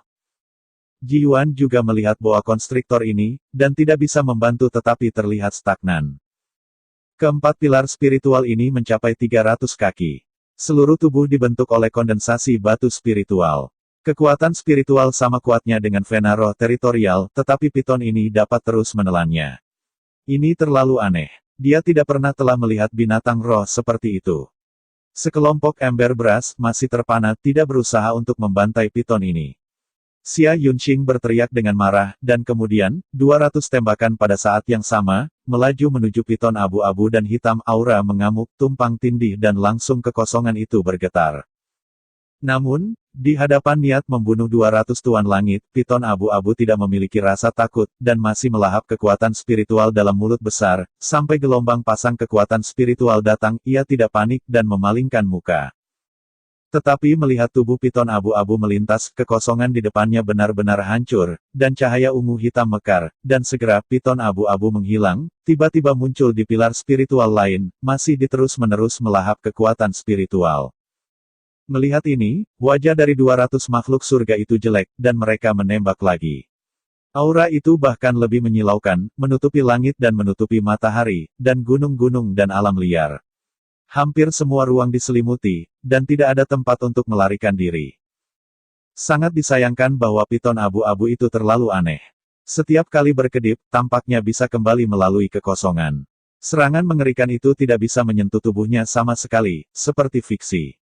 Speaker 1: Ji Yuan juga melihat boa konstriktor ini, dan tidak bisa membantu tetapi terlihat stagnan. Keempat pilar spiritual ini mencapai 300 kaki. Seluruh tubuh dibentuk oleh kondensasi batu spiritual. Kekuatan spiritual sama kuatnya dengan vena roh teritorial, tetapi piton ini dapat terus menelannya. Ini terlalu aneh. Dia tidak pernah telah melihat binatang roh seperti itu. Sekelompok ember beras, masih terpana, tidak berusaha untuk membantai piton ini. Xia Yunxing berteriak dengan marah, dan kemudian, 200 tembakan pada saat yang sama, melaju menuju piton abu-abu dan hitam. Aura mengamuk, tumpang tindih dan langsung kekosongan itu bergetar. Namun, di hadapan niat membunuh 200 tuan langit, piton abu-abu tidak memiliki rasa takut, dan masih melahap kekuatan spiritual dalam mulut besar, sampai gelombang pasang kekuatan spiritual datang, ia tidak panik dan memalingkan muka. Tetapi melihat tubuh piton abu-abu melintas, kekosongan di depannya benar-benar hancur, dan cahaya ungu hitam mekar, dan segera piton abu-abu menghilang, tiba-tiba muncul di pilar spiritual lain, masih diterus-menerus melahap kekuatan spiritual. Melihat ini, wajah dari 200 makhluk surga itu jelek, dan mereka menembak lagi. Aura itu bahkan lebih menyilaukan, menutupi langit dan menutupi matahari, dan gunung-gunung dan alam liar. Hampir semua ruang diselimuti, dan tidak ada tempat untuk melarikan diri. Sangat disayangkan bahwa piton abu-abu itu terlalu aneh. Setiap kali berkedip, tampaknya bisa kembali melalui kekosongan. Serangan mengerikan itu tidak bisa menyentuh tubuhnya sama sekali, seperti fiksi.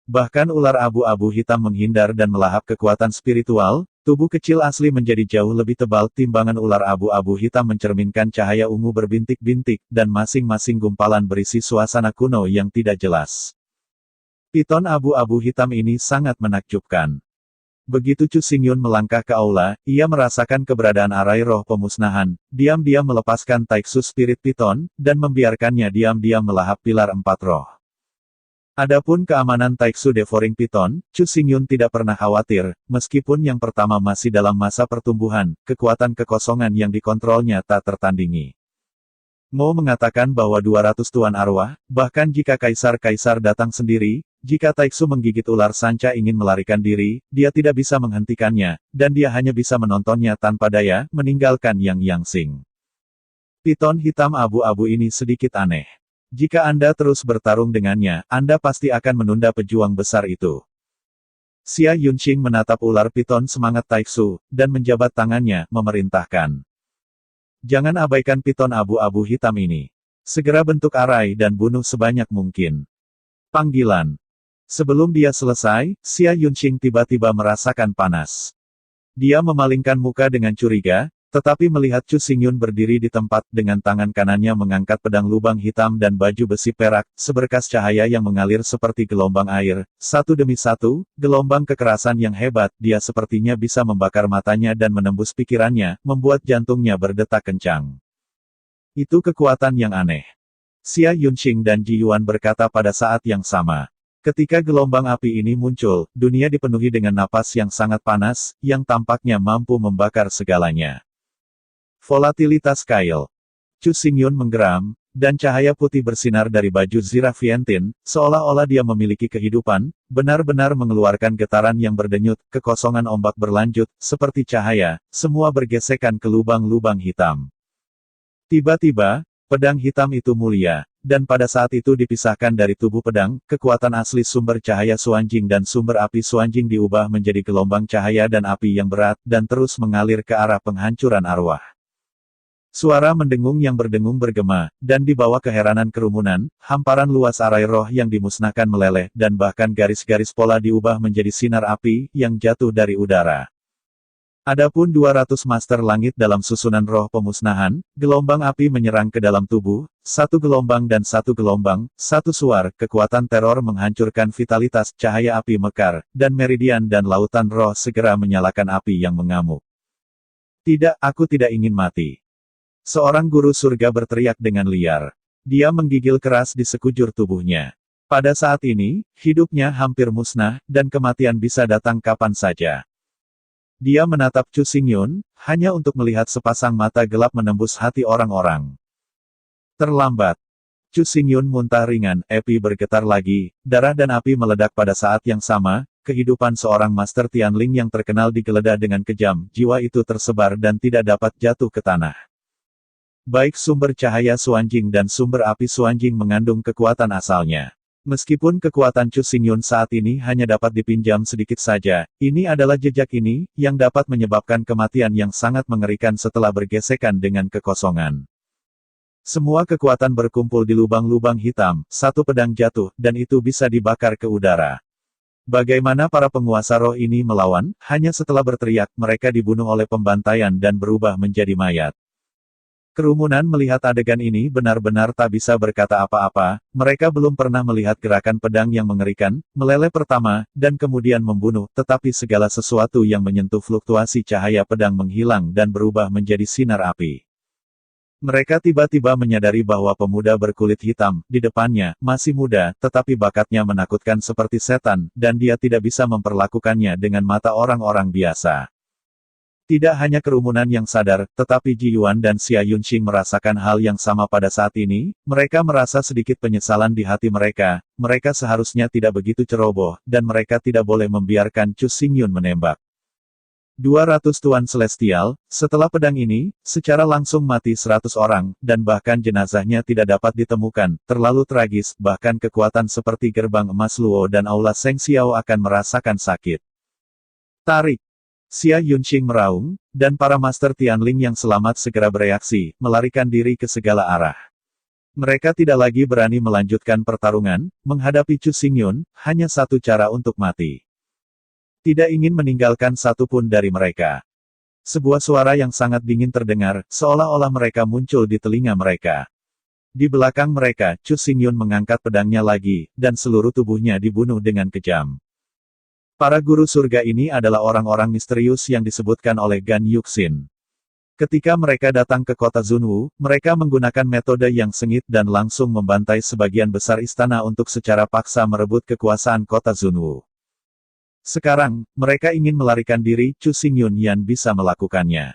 Speaker 1: Bahkan ular abu-abu hitam menghindar dan melahap kekuatan spiritual, tubuh kecil asli menjadi jauh lebih tebal timbangan ular abu-abu hitam mencerminkan cahaya ungu berbintik-bintik, dan masing-masing gumpalan berisi suasana kuno yang tidak jelas. Piton abu-abu hitam ini sangat menakjubkan. Begitu Chu Xingyun melangkah ke aula, ia merasakan keberadaan arai roh pemusnahan, diam-diam melepaskan Taiksu Spirit Piton, dan membiarkannya diam-diam melahap pilar 4 roh. Adapun keamanan Taiksu Devouring Python, Chu Xingyun tidak pernah khawatir, meskipun yang pertama masih dalam masa pertumbuhan, kekuatan kekosongan yang dikontrolnya tak tertandingi. Mo mengatakan bahwa 200 tuan arwah, bahkan jika kaisar-kaisar datang sendiri, jika Taiksu menggigit ular sanca ingin melarikan diri, dia tidak bisa menghentikannya, dan dia hanya bisa menontonnya tanpa daya, meninggalkan Yang Yangsing. Piton hitam abu-abu ini sedikit aneh. Jika Anda terus bertarung dengannya, Anda pasti akan menunda pejuang besar itu. Xia Yunqing menatap ular piton semangat Taiksu, dan menjabat tangannya, memerintahkan. Jangan abaikan piton abu-abu hitam ini. Segera bentuk arai dan bunuh sebanyak mungkin. Panggilan. Sebelum dia selesai, Xia Yunqing tiba-tiba merasakan panas. Dia memalingkan muka dengan curiga, tetapi melihat Chu Xingyun berdiri di tempat, dengan tangan kanannya mengangkat pedang lubang hitam dan baju besi perak, seberkas cahaya yang mengalir seperti gelombang air, satu demi satu, gelombang kekerasan yang hebat, dia sepertinya bisa membakar matanya dan menembus pikirannya, membuat jantungnya berdetak kencang. Itu kekuatan yang aneh. Xia Yunqing dan Ji Yuan berkata pada saat yang sama. Ketika gelombang api ini muncul, dunia dipenuhi dengan napas yang sangat panas, yang tampaknya mampu membakar segalanya. Volatilitas Kail. Chu Xingyun menggeram, dan cahaya putih bersinar dari baju Zira Vientin, seolah-olah dia memiliki kehidupan, benar-benar mengeluarkan getaran yang berdenyut, kekosongan ombak berlanjut, seperti cahaya, semua bergesekan ke lubang-lubang hitam. Tiba-tiba, pedang hitam itu mulia, dan pada saat itu dipisahkan dari tubuh pedang, kekuatan asli sumber cahaya Xuanjing dan sumber api Xuanjing diubah menjadi gelombang cahaya dan api yang berat, dan terus mengalir ke arah penghancuran arwah. Suara mendengung yang berdengung bergema, dan di bawah keheranan kerumunan, hamparan luas arai roh yang dimusnahkan meleleh, dan bahkan garis-garis pola diubah menjadi sinar api, yang jatuh dari udara. Adapun 200 master langit dalam susunan roh pemusnahan, gelombang api menyerang ke dalam tubuh, satu gelombang dan satu gelombang, satu suar, kekuatan teror menghancurkan vitalitas, cahaya api mekar, dan meridian dan lautan roh segera menyalakan api yang mengamuk. Tidak, aku tidak ingin mati. Seorang guru surga berteriak dengan liar. Dia menggigil keras di sekujur tubuhnya. Pada saat ini, hidupnya hampir musnah, dan kematian bisa datang kapan saja. Dia menatap Chu Xingyun, hanya untuk melihat sepasang mata gelap menembus hati orang-orang. Terlambat. Chu Xingyun muntah ringan, api bergetar lagi, darah dan api meledak pada saat yang sama, kehidupan seorang Master Tianling yang terkenal digeledah dengan kejam, jiwa itu tersebar dan tidak dapat jatuh ke tanah. Baik sumber cahaya Xuanjing dan sumber api Xuanjing mengandung kekuatan asalnya. Meskipun kekuatan Chu Xingyun saat ini hanya dapat dipinjam sedikit saja, ini adalah jejak ini, yang dapat menyebabkan kematian yang sangat mengerikan setelah bergesekan dengan kekosongan. Semua kekuatan berkumpul di lubang-lubang hitam, satu pedang jatuh, dan itu bisa dibakar ke udara. Bagaimana para penguasa roh ini melawan? Hanya setelah berteriak, mereka dibunuh oleh pembantaian dan berubah menjadi mayat. Kerumunan melihat adegan ini benar-benar tak bisa berkata apa-apa, mereka belum pernah melihat gerakan pedang yang mengerikan, meleleh pertama, dan kemudian membunuh, tetapi segala sesuatu yang menyentuh fluktuasi cahaya pedang menghilang dan berubah menjadi sinar api. Mereka tiba-tiba menyadari bahwa pemuda berkulit hitam, di depannya, masih muda, tetapi bakatnya menakutkan seperti setan, dan dia tidak bisa memperlakukannya dengan mata orang-orang biasa. Tidak hanya kerumunan yang sadar, tetapi Ji Yuan dan Xia Yunqing merasakan hal yang sama pada saat ini, mereka merasa sedikit penyesalan di hati mereka, mereka seharusnya tidak begitu ceroboh, dan mereka tidak boleh membiarkan Chu Xingyun menembak. 200 Tuan Celestial, setelah pedang ini, secara langsung mati 100 orang, dan bahkan jenazahnya tidak dapat ditemukan, terlalu tragis, bahkan kekuatan seperti gerbang emas Luo dan aula Seng Xiao akan merasakan sakit. Tarik! Xia Yunqing meraung, dan para Master Tianling yang selamat segera bereaksi, melarikan diri ke segala arah. Mereka tidak lagi berani melanjutkan pertarungan, menghadapi Chu Xingyun, hanya satu cara untuk mati. Tidak ingin meninggalkan satupun dari mereka. Sebuah suara yang sangat dingin terdengar, seolah-olah mereka muncul di telinga mereka. Di belakang mereka, Chu Xingyun mengangkat pedangnya lagi, dan seluruh tubuhnya dibunuh dengan kejam. Para guru surga ini adalah orang-orang misterius yang disebutkan oleh Gan Yuxin. Ketika mereka datang ke kota Zunwu, mereka menggunakan metode yang sengit dan langsung membantai sebagian besar istana untuk secara paksa merebut kekuasaan kota Zunwu. Sekarang, mereka ingin melarikan diri, Chu Xingyun Yan bisa melakukannya.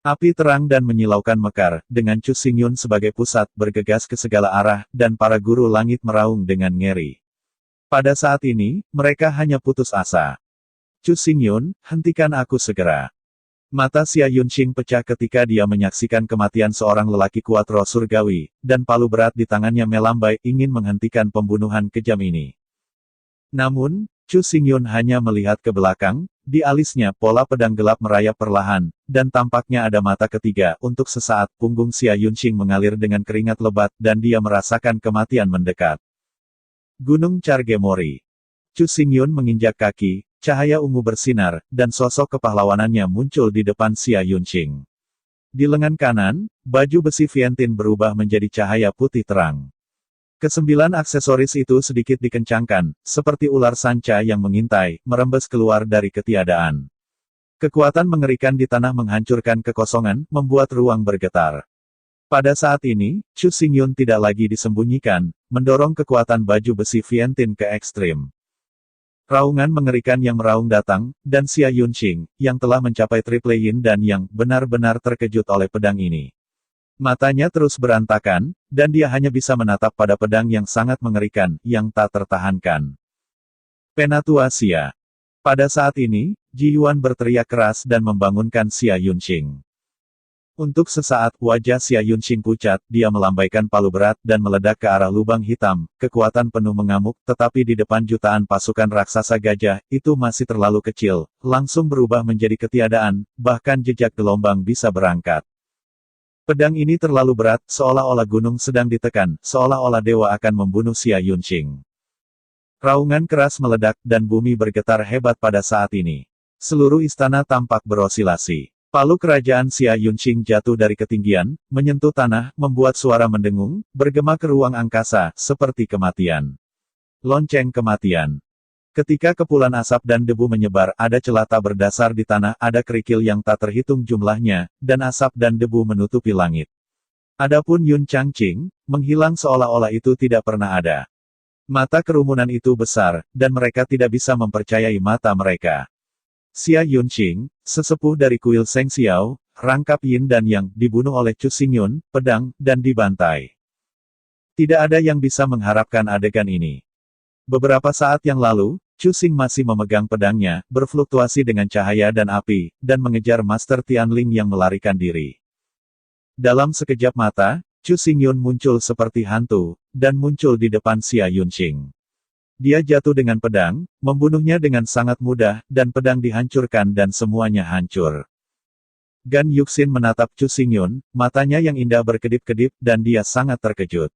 Speaker 1: Api terang dan menyilaukan mekar, dengan Chu Xingyun sebagai pusat, bergegas ke segala arah, dan para guru langit meraung dengan ngeri. Pada saat ini, mereka hanya putus asa. Chu Xingyun, hentikan aku segera. Mata Xia Yunqing pecah ketika dia menyaksikan kematian seorang lelaki kuat roh surgawi, dan palu berat di tangannya melambai ingin menghentikan pembunuhan kejam ini. Namun, Chu Xingyun hanya melihat ke belakang, di alisnya pola pedang gelap merayap perlahan, dan tampaknya ada mata ketiga. Untuk sesaat, punggung Xia Yunqing mengalir dengan keringat lebat dan dia merasakan kematian mendekat. Gunung Chargemori. Chu Xingyun menginjak kaki, cahaya ungu bersinar, dan sosok kepahlawanannya muncul di depan Xia Yunqing. Di lengan kanan, baju besi Vientiane berubah menjadi cahaya putih terang. Kesembilan aksesoris itu sedikit dikencangkan, seperti ular sanca yang mengintai, merembes keluar dari ketiadaan. Kekuatan mengerikan di tanah menghancurkan kekosongan, membuat ruang bergetar. Pada saat ini, Chu Xingyun tidak lagi disembunyikan, mendorong kekuatan baju besi Vientiane ke ekstrim. Raungan mengerikan yang meraung datang, dan Xia Yunqing, yang telah mencapai triple yin dan yang benar-benar terkejut oleh pedang ini. Matanya terus berantakan, dan dia hanya bisa menatap pada pedang yang sangat mengerikan, yang tak tertahankan. Penatua Xia. Pada saat ini, Ji Yuan berteriak keras dan membangunkan Xia Yunqing. Untuk sesaat, wajah Xia Yunqing pucat, dia melambaikan palu berat dan meledak ke arah lubang hitam, kekuatan penuh mengamuk, tetapi di depan jutaan pasukan raksasa gajah, itu masih terlalu kecil, langsung berubah menjadi ketiadaan, bahkan jejak gelombang bisa berangkat. Pedang ini terlalu berat, seolah-olah gunung sedang ditekan, seolah-olah dewa akan membunuh Xia Yunqing. Raungan keras meledak, dan bumi bergetar hebat pada saat ini. Seluruh istana tampak berosilasi. Palu kerajaan Xia Yunqing jatuh dari ketinggian, menyentuh tanah, membuat suara mendengung, bergema ke ruang angkasa, seperti kematian. Lonceng kematian. Ketika kepulan asap dan debu menyebar, ada celah tak berdasar di tanah, ada kerikil yang tak terhitung jumlahnya, dan asap dan debu menutupi langit. Adapun Yun Changqing, menghilang seolah-olah itu tidak pernah ada. Mata kerumunan itu besar, dan mereka tidak bisa mempercayai mata mereka. Xia Yunqing, sesepuh dari kuil Seng Xiao, rangkap yin dan yang, dibunuh oleh Chu Xingyun, pedang, dan dibantai. Tidak ada yang bisa mengharapkan adegan ini. Beberapa saat yang lalu, Chu Xing masih memegang pedangnya, berfluktuasi dengan cahaya dan api, dan mengejar Master Tianling yang melarikan diri. Dalam sekejap mata, Chu Xingyun muncul seperti hantu, dan muncul di depan Xia Yunqing. Dia jatuh dengan pedang, membunuhnya dengan sangat mudah, dan pedang dihancurkan dan semuanya hancur. Gan Yuxin menatap Chu Xingyun, matanya yang indah berkedip-kedip, dan dia sangat terkejut.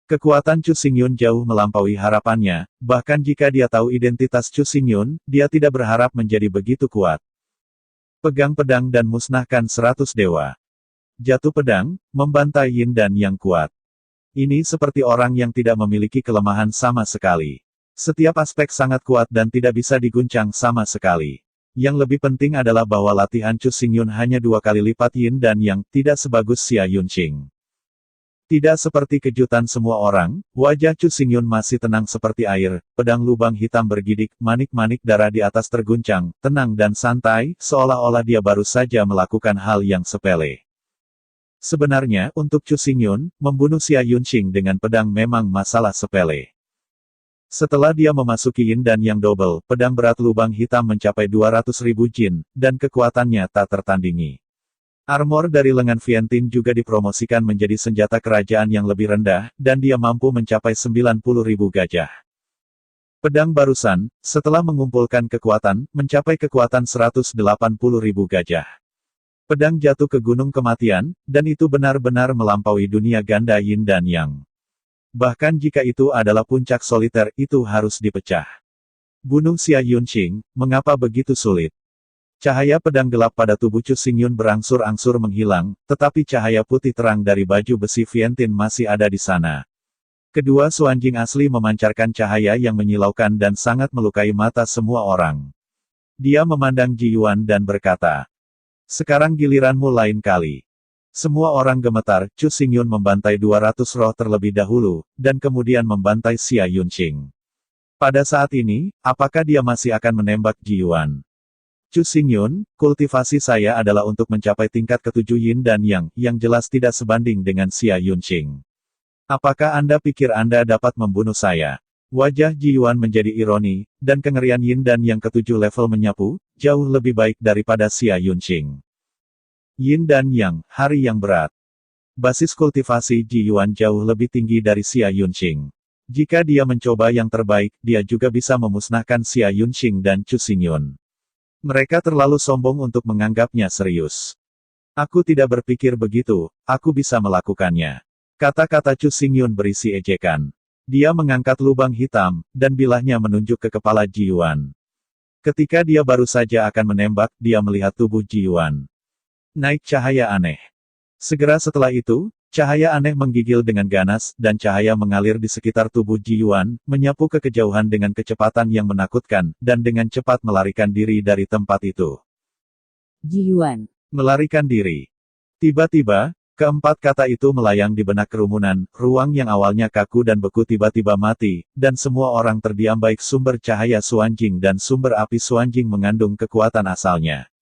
Speaker 1: Kekuatan Chu Xingyun jauh melampaui harapannya, bahkan jika dia tahu identitas Chu Xingyun, dia tidak berharap menjadi begitu kuat. Pegang pedang dan musnahkan 100 dewa. Jatuh pedang, membantai yin dan yang kuat. Ini seperti orang yang tidak memiliki kelemahan sama sekali. Setiap aspek sangat kuat dan tidak bisa diguncang sama sekali. Yang lebih penting adalah bahwa latihan Chu Xingyun hanya 2 kali lipat yin dan yang, tidak sebagus Xia Yunqing. Tidak seperti kejutan semua orang, wajah Chu Xingyun masih tenang seperti air, pedang lubang hitam bergidik, manik-manik darah di atas terguncang, tenang dan santai, seolah-olah dia baru saja melakukan hal yang sepele. Sebenarnya, untuk Chu Xingyun, membunuh Xia Yunqing dengan pedang memang masalah sepele. Setelah dia memasuki yin dan yang double, pedang berat lubang hitam mencapai 200.000 jin, dan kekuatannya tak tertandingi. Armor dari lengan Vientiane juga dipromosikan menjadi senjata kerajaan yang lebih rendah, dan dia mampu mencapai 90.000 gajah. Pedang barusan, setelah mengumpulkan kekuatan, mencapai kekuatan 180.000 gajah. Pedang jatuh ke gunung kematian, dan itu benar-benar melampaui dunia ganda yin dan yang. Bahkan jika itu adalah puncak soliter, itu harus dipecah. Bunuh Xia Yunqing, mengapa begitu sulit? Cahaya pedang gelap pada tubuh Chu Xingyun berangsur-angsur menghilang, tetapi cahaya putih terang dari baju besi Vientian masih ada di sana. Kedua Xuanjing asli memancarkan cahaya yang menyilaukan dan sangat melukai mata semua orang. Dia memandang Ji Yuan dan berkata, "Sekarang giliranmu lain kali." Semua orang gemetar, Chu Xingyun membantai 200 roh terlebih dahulu, dan kemudian membantai Xia Yunqing. Pada saat ini, apakah dia masih akan menembak Ji Yuan? Chu Xingyun, kultivasi saya adalah untuk mencapai tingkat ketujuh Yin dan Yang, yang jelas tidak sebanding dengan Xia Yunqing. Apakah Anda pikir Anda dapat membunuh saya? Wajah Ji Yuan menjadi ironi, dan kengerian Yin dan Yang ketujuh level menyapu, jauh lebih baik daripada Xia Yunqing. Yin dan Yang, hari yang berat. Basis kultivasi Ji Yuan jauh lebih tinggi dari Xia Yunqing. Jika dia mencoba yang terbaik, dia juga bisa memusnahkan Xia Yunqing dan Chu Xingyun. Mereka terlalu sombong untuk menganggapnya serius. Aku tidak berpikir begitu, aku bisa melakukannya. Kata-kata Chu Xingyun berisi ejekan. Dia mengangkat lubang hitam, dan bilahnya menunjuk ke kepala Ji Yuan. Ketika dia baru saja akan menembak, dia melihat tubuh Ji Yuan. Naik cahaya aneh. Segera setelah itu, cahaya aneh menggigil dengan ganas, dan cahaya mengalir di sekitar tubuh Ji Yuan, menyapu ke kejauhan dengan kecepatan yang menakutkan, dan dengan cepat melarikan diri dari tempat itu.
Speaker 2: Ji Yuan.
Speaker 1: Melarikan diri. Tiba-tiba, keempat kata itu melayang di benak kerumunan, ruang yang awalnya kaku dan beku tiba-tiba mati, dan semua orang terdiam baik sumber cahaya Xuanjing dan sumber api Xuanjing mengandung kekuatan asalnya.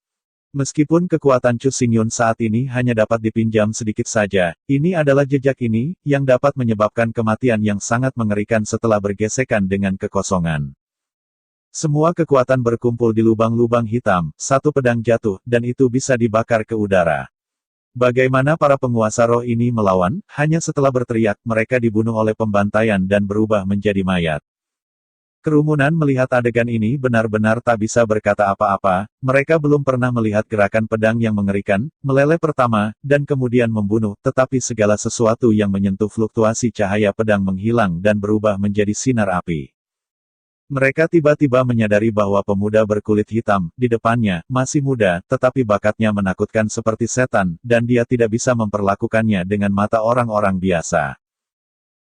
Speaker 1: Meskipun kekuatan Chu Xingyun saat ini hanya dapat dipinjam sedikit saja, ini adalah jejak ini, yang dapat menyebabkan kematian yang sangat mengerikan setelah bergesekan dengan kekosongan. Semua kekuatan berkumpul di lubang-lubang hitam, satu pedang jatuh, dan itu bisa dibakar ke udara. Bagaimana para penguasa roh ini melawan? Hanya setelah berteriak, mereka dibunuh oleh pembantaian dan berubah menjadi mayat. Kerumunan melihat adegan ini benar-benar tak bisa berkata apa-apa, mereka belum pernah melihat gerakan pedang yang mengerikan, meleleh pertama, dan kemudian membunuh, tetapi segala sesuatu yang menyentuh fluktuasi cahaya pedang menghilang dan berubah menjadi sinar api. Mereka tiba-tiba menyadari bahwa pemuda berkulit hitam, di depannya, masih muda, tetapi bakatnya menakutkan seperti setan, dan dia tidak bisa memperlakukannya dengan mata orang-orang biasa.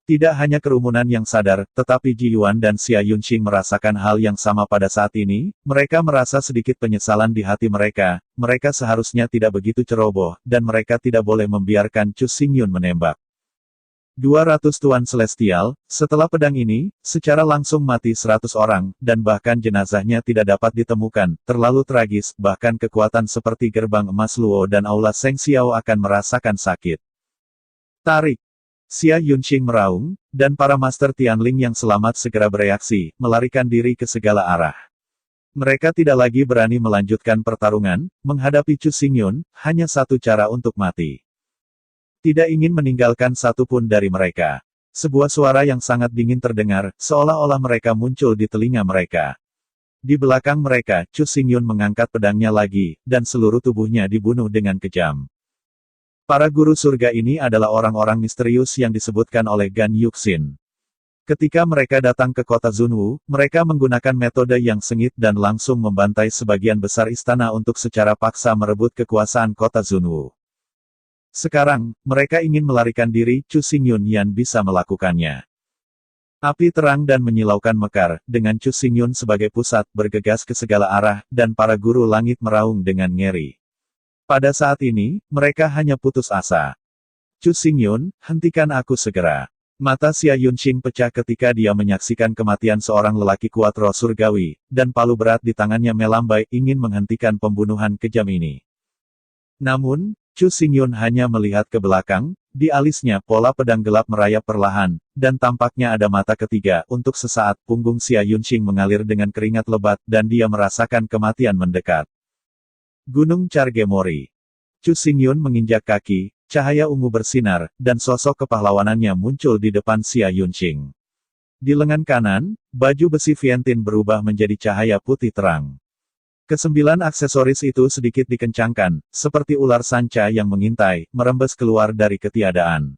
Speaker 1: Tidak hanya kerumunan yang sadar, tetapi Ji Yuan dan Xia Yunqing merasakan hal yang sama pada saat ini, mereka merasa sedikit penyesalan di hati mereka seharusnya tidak begitu ceroboh, dan mereka tidak boleh membiarkan Chu Xingyun menembak. 200 Tuan Celestial, setelah pedang ini, secara langsung mati 100 orang, dan bahkan jenazahnya tidak dapat ditemukan, terlalu tragis, bahkan kekuatan seperti gerbang emas Luo dan aula Seng Xiao akan merasakan sakit. Tarik! Xia Yunqing meraung, dan para Master Tianling yang selamat segera bereaksi, melarikan diri ke segala arah. Mereka tidak lagi berani melanjutkan pertarungan, menghadapi Chu Xingyun, hanya satu cara untuk mati. Tidak ingin meninggalkan satu pun dari mereka. Sebuah suara yang sangat dingin terdengar, seolah-olah mereka muncul di telinga mereka. Di belakang mereka, Chu Xingyun mengangkat pedangnya lagi, dan seluruh tubuhnya dibunuh dengan kejam. Para guru surga ini adalah orang-orang misterius yang disebutkan oleh Gan Yuxin. Ketika mereka datang ke kota Zunwu, mereka menggunakan metode yang sengit dan langsung membantai sebagian besar istana untuk secara paksa merebut kekuasaan kota Zunwu. Sekarang, mereka ingin melarikan diri, Chu Xingyun Yan bisa melakukannya. Api terang dan menyilaukan mekar, dengan Chu Xingyun sebagai pusat, bergegas ke segala arah, dan para guru langit meraung dengan ngeri. Pada saat ini, mereka hanya putus asa. Chu Xingyun, hentikan aku segera. Mata Xia Yunqing pecah ketika dia menyaksikan kematian seorang lelaki kuat roh surgawi, dan palu berat di tangannya melambai ingin menghentikan pembunuhan kejam ini. Namun, Chu Xingyun hanya melihat ke belakang, di alisnya pola pedang gelap merayap perlahan, dan tampaknya ada mata ketiga. Untuk sesaat, punggung Xia Yunqing mengalir dengan keringat lebat, dan dia merasakan kematian mendekat. Gunung Chargemori. Chu Xingyun menginjak kaki, cahaya ungu bersinar, dan sosok kepahlawanannya muncul di depan Xia Yunqing. Di lengan kanan, baju besi Vientian berubah menjadi cahaya putih terang. Kesembilan aksesoris itu sedikit dikencangkan, seperti ular sanca yang mengintai, merembes keluar dari ketiadaan.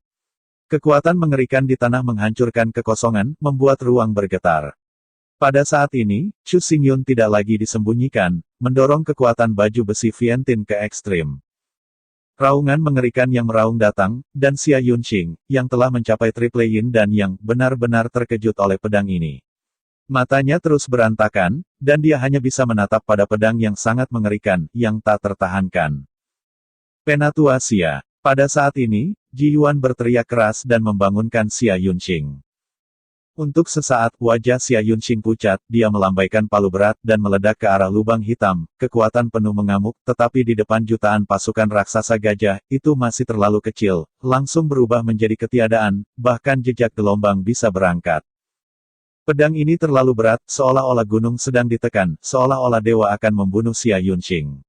Speaker 1: Kekuatan mengerikan di tanah menghancurkan kekosongan, membuat ruang bergetar. Pada saat ini, Chu Xingyun tidak lagi disembunyikan, mendorong kekuatan baju besi Vientiane ke ekstrim. Raungan mengerikan yang meraung datang, dan Xia Yunqing, yang telah mencapai triple yin dan yang benar-benar terkejut oleh pedang ini. Matanya terus berantakan, dan dia hanya bisa menatap pada pedang yang sangat mengerikan, yang tak tertahankan. Penatua Xia. Pada saat ini, Ji Yuan berteriak keras dan membangunkan Xia Yunqing. Untuk sesaat, wajah Xia Yunqing pucat, dia melambaikan palu berat dan meledak ke arah lubang hitam, kekuatan penuh mengamuk, tetapi di depan jutaan pasukan raksasa gajah, itu masih terlalu kecil, langsung berubah menjadi ketiadaan, bahkan jejak gelombang bisa berangkat. Pedang ini terlalu berat, seolah-olah gunung sedang ditekan, seolah-olah dewa akan membunuh Xia Yunqing.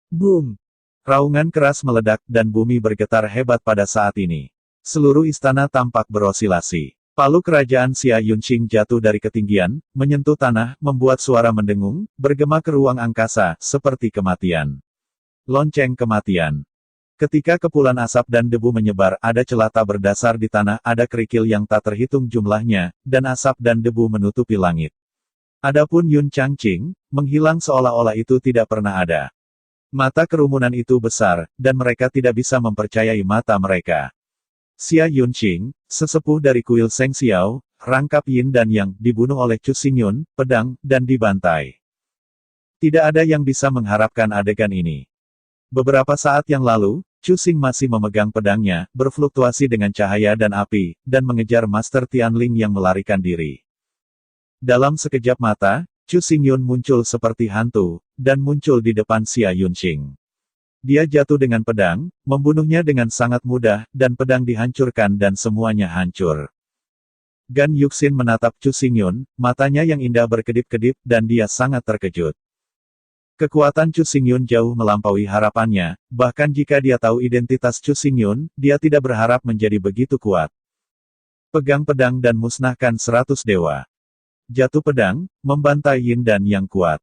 Speaker 1: Boom! Raungan keras meledak, dan bumi bergetar hebat pada saat ini. Seluruh istana tampak berosilasi. Palu kerajaan Xia Yunqing jatuh dari ketinggian, menyentuh tanah, membuat suara mendengung, bergema ke ruang angkasa, seperti kematian. Lonceng kematian. Ketika kepulan asap dan debu menyebar, ada celah tak berdasar di tanah, ada kerikil yang tak terhitung jumlahnya, dan asap dan debu menutupi langit. Adapun Yun Changqing, menghilang seolah-olah itu tidak pernah ada. Mata kerumunan itu besar, dan mereka tidak bisa mempercayai mata mereka. Xia Yunqing, sesepuh dari kuil Seng Xiao, rangkap yin dan yang, dibunuh oleh Chu Xingyun, pedang, dan dibantai. Tidak ada yang bisa mengharapkan adegan ini. Beberapa saat yang lalu, Chu Xing masih memegang pedangnya, berfluktuasi dengan cahaya dan api, dan mengejar Master Tianling yang melarikan diri. Dalam sekejap mata, Chu Xingyun muncul seperti hantu, dan muncul di depan Xia Yunqing. Dia jatuh dengan pedang, membunuhnya dengan sangat mudah, dan pedang dihancurkan dan semuanya hancur. Gan Yuxin menatap Chu Xingyun, matanya yang indah berkedip-kedip, dan dia sangat terkejut. Kekuatan Chu Xingyun jauh melampaui harapannya, bahkan jika dia tahu identitas Chu Xingyun, dia tidak berharap menjadi begitu kuat. Pegang pedang dan musnahkan 100 dewa. Jatuh pedang, membantai yin dan yang kuat.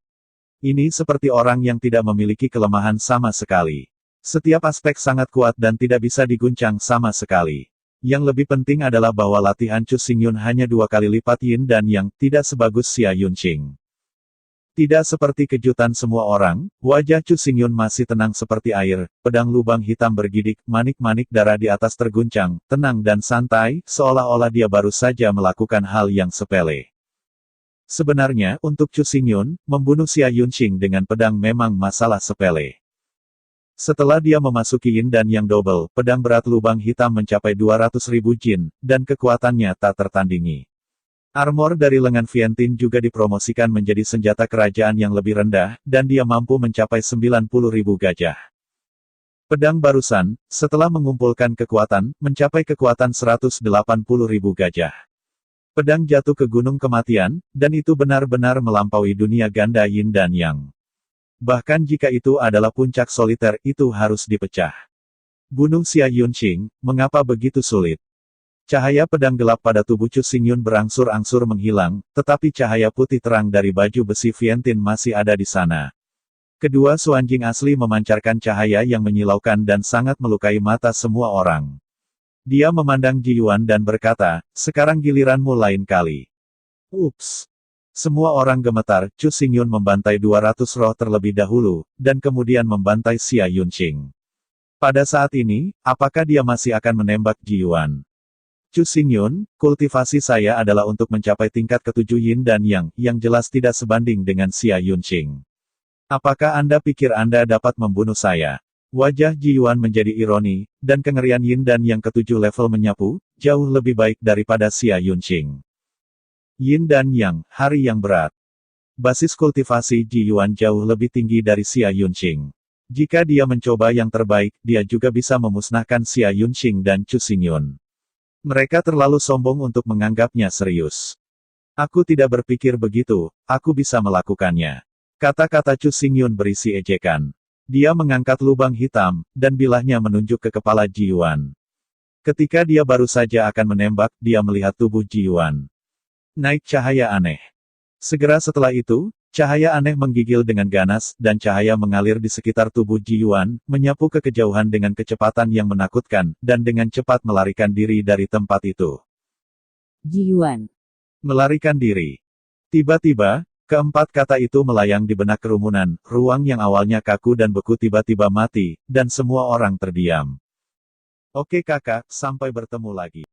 Speaker 1: Ini seperti orang yang tidak memiliki kelemahan sama sekali. Setiap aspek sangat kuat dan tidak bisa diguncang sama sekali. Yang lebih penting adalah bahwa latihan Chu Xingyun hanya 2 kali lipat yin dan yang, tidak sebagus Xia Yunqing. Tidak seperti kejutan semua orang, wajah Chu Xingyun masih tenang seperti air, pedang lubang hitam bergidik, manik-manik darah di atas terguncang, tenang dan santai, seolah-olah dia baru saja melakukan hal yang sepele. Sebenarnya, untuk Chu Xingyun, membunuh Xia Yunqing dengan pedang memang masalah sepele. Setelah dia memasuki yin dan yang double, pedang berat lubang hitam mencapai 200.000 jin, dan kekuatannya tak tertandingi. Armor dari lengan Vientiane juga dipromosikan menjadi senjata kerajaan yang lebih rendah, dan dia mampu mencapai 90.000 gajah. Pedang barusan, setelah mengumpulkan kekuatan, mencapai kekuatan 180.000 gajah. Pedang jatuh ke gunung kematian, dan itu benar-benar melampaui dunia ganda yin dan yang. Bahkan jika itu adalah puncak soliter, itu harus dipecah. Bunuh Xia Yunqing, mengapa begitu sulit? Cahaya pedang gelap pada tubuh Chu Xingyun berangsur-angsur menghilang, tetapi cahaya putih terang dari baju besi Vientiane masih ada di sana. Kedua suanjing asli memancarkan cahaya yang menyilaukan dan sangat melukai mata semua orang. Dia memandang Ji Yuan dan berkata, sekarang giliranmu lain kali. Ups. Semua orang gemetar, Chu Xingyun membantai 200 roh terlebih dahulu, dan kemudian membantai Xia Yunqing. Pada saat ini, apakah dia masih akan menembak Ji Yuan? Chu Xingyun, kultivasi saya adalah untuk mencapai tingkat ketujuh yin dan yang jelas tidak sebanding dengan Xia Yunqing. Apakah Anda pikir Anda dapat membunuh saya? Wajah Ji Yuan menjadi ironi, dan kengerian yin dan yang ketujuh level menyapu, jauh lebih baik daripada Xia Yunqing. Yin dan yang, hari yang berat. Basis kultivasi Ji Yuan jauh lebih tinggi dari Xia Yunqing. Jika dia mencoba yang terbaik, dia juga bisa memusnahkan Xia Yunqing dan Chu Xingyun. Mereka terlalu sombong untuk menganggapnya serius. Aku tidak berpikir begitu, aku bisa melakukannya. Kata-kata Chu Xingyun berisi ejekan. Dia mengangkat lubang hitam, dan bilahnya menunjuk ke kepala Ji Yuan. Ketika dia baru saja akan menembak, dia melihat tubuh Ji Yuan naik cahaya aneh. Segera setelah itu, Cahaya aneh menggigil dengan ganas, dan cahaya mengalir di sekitar tubuh Ji Yuan, menyapu ke kejauhan dengan kecepatan yang menakutkan, dan dengan cepat melarikan diri dari tempat itu.
Speaker 2: Ji Yuan.
Speaker 1: Melarikan diri. Tiba-tiba, keempat kata itu melayang di benak kerumunan, ruang yang awalnya kaku dan beku tiba-tiba mati, dan semua orang terdiam. Oke kakak, sampai bertemu lagi.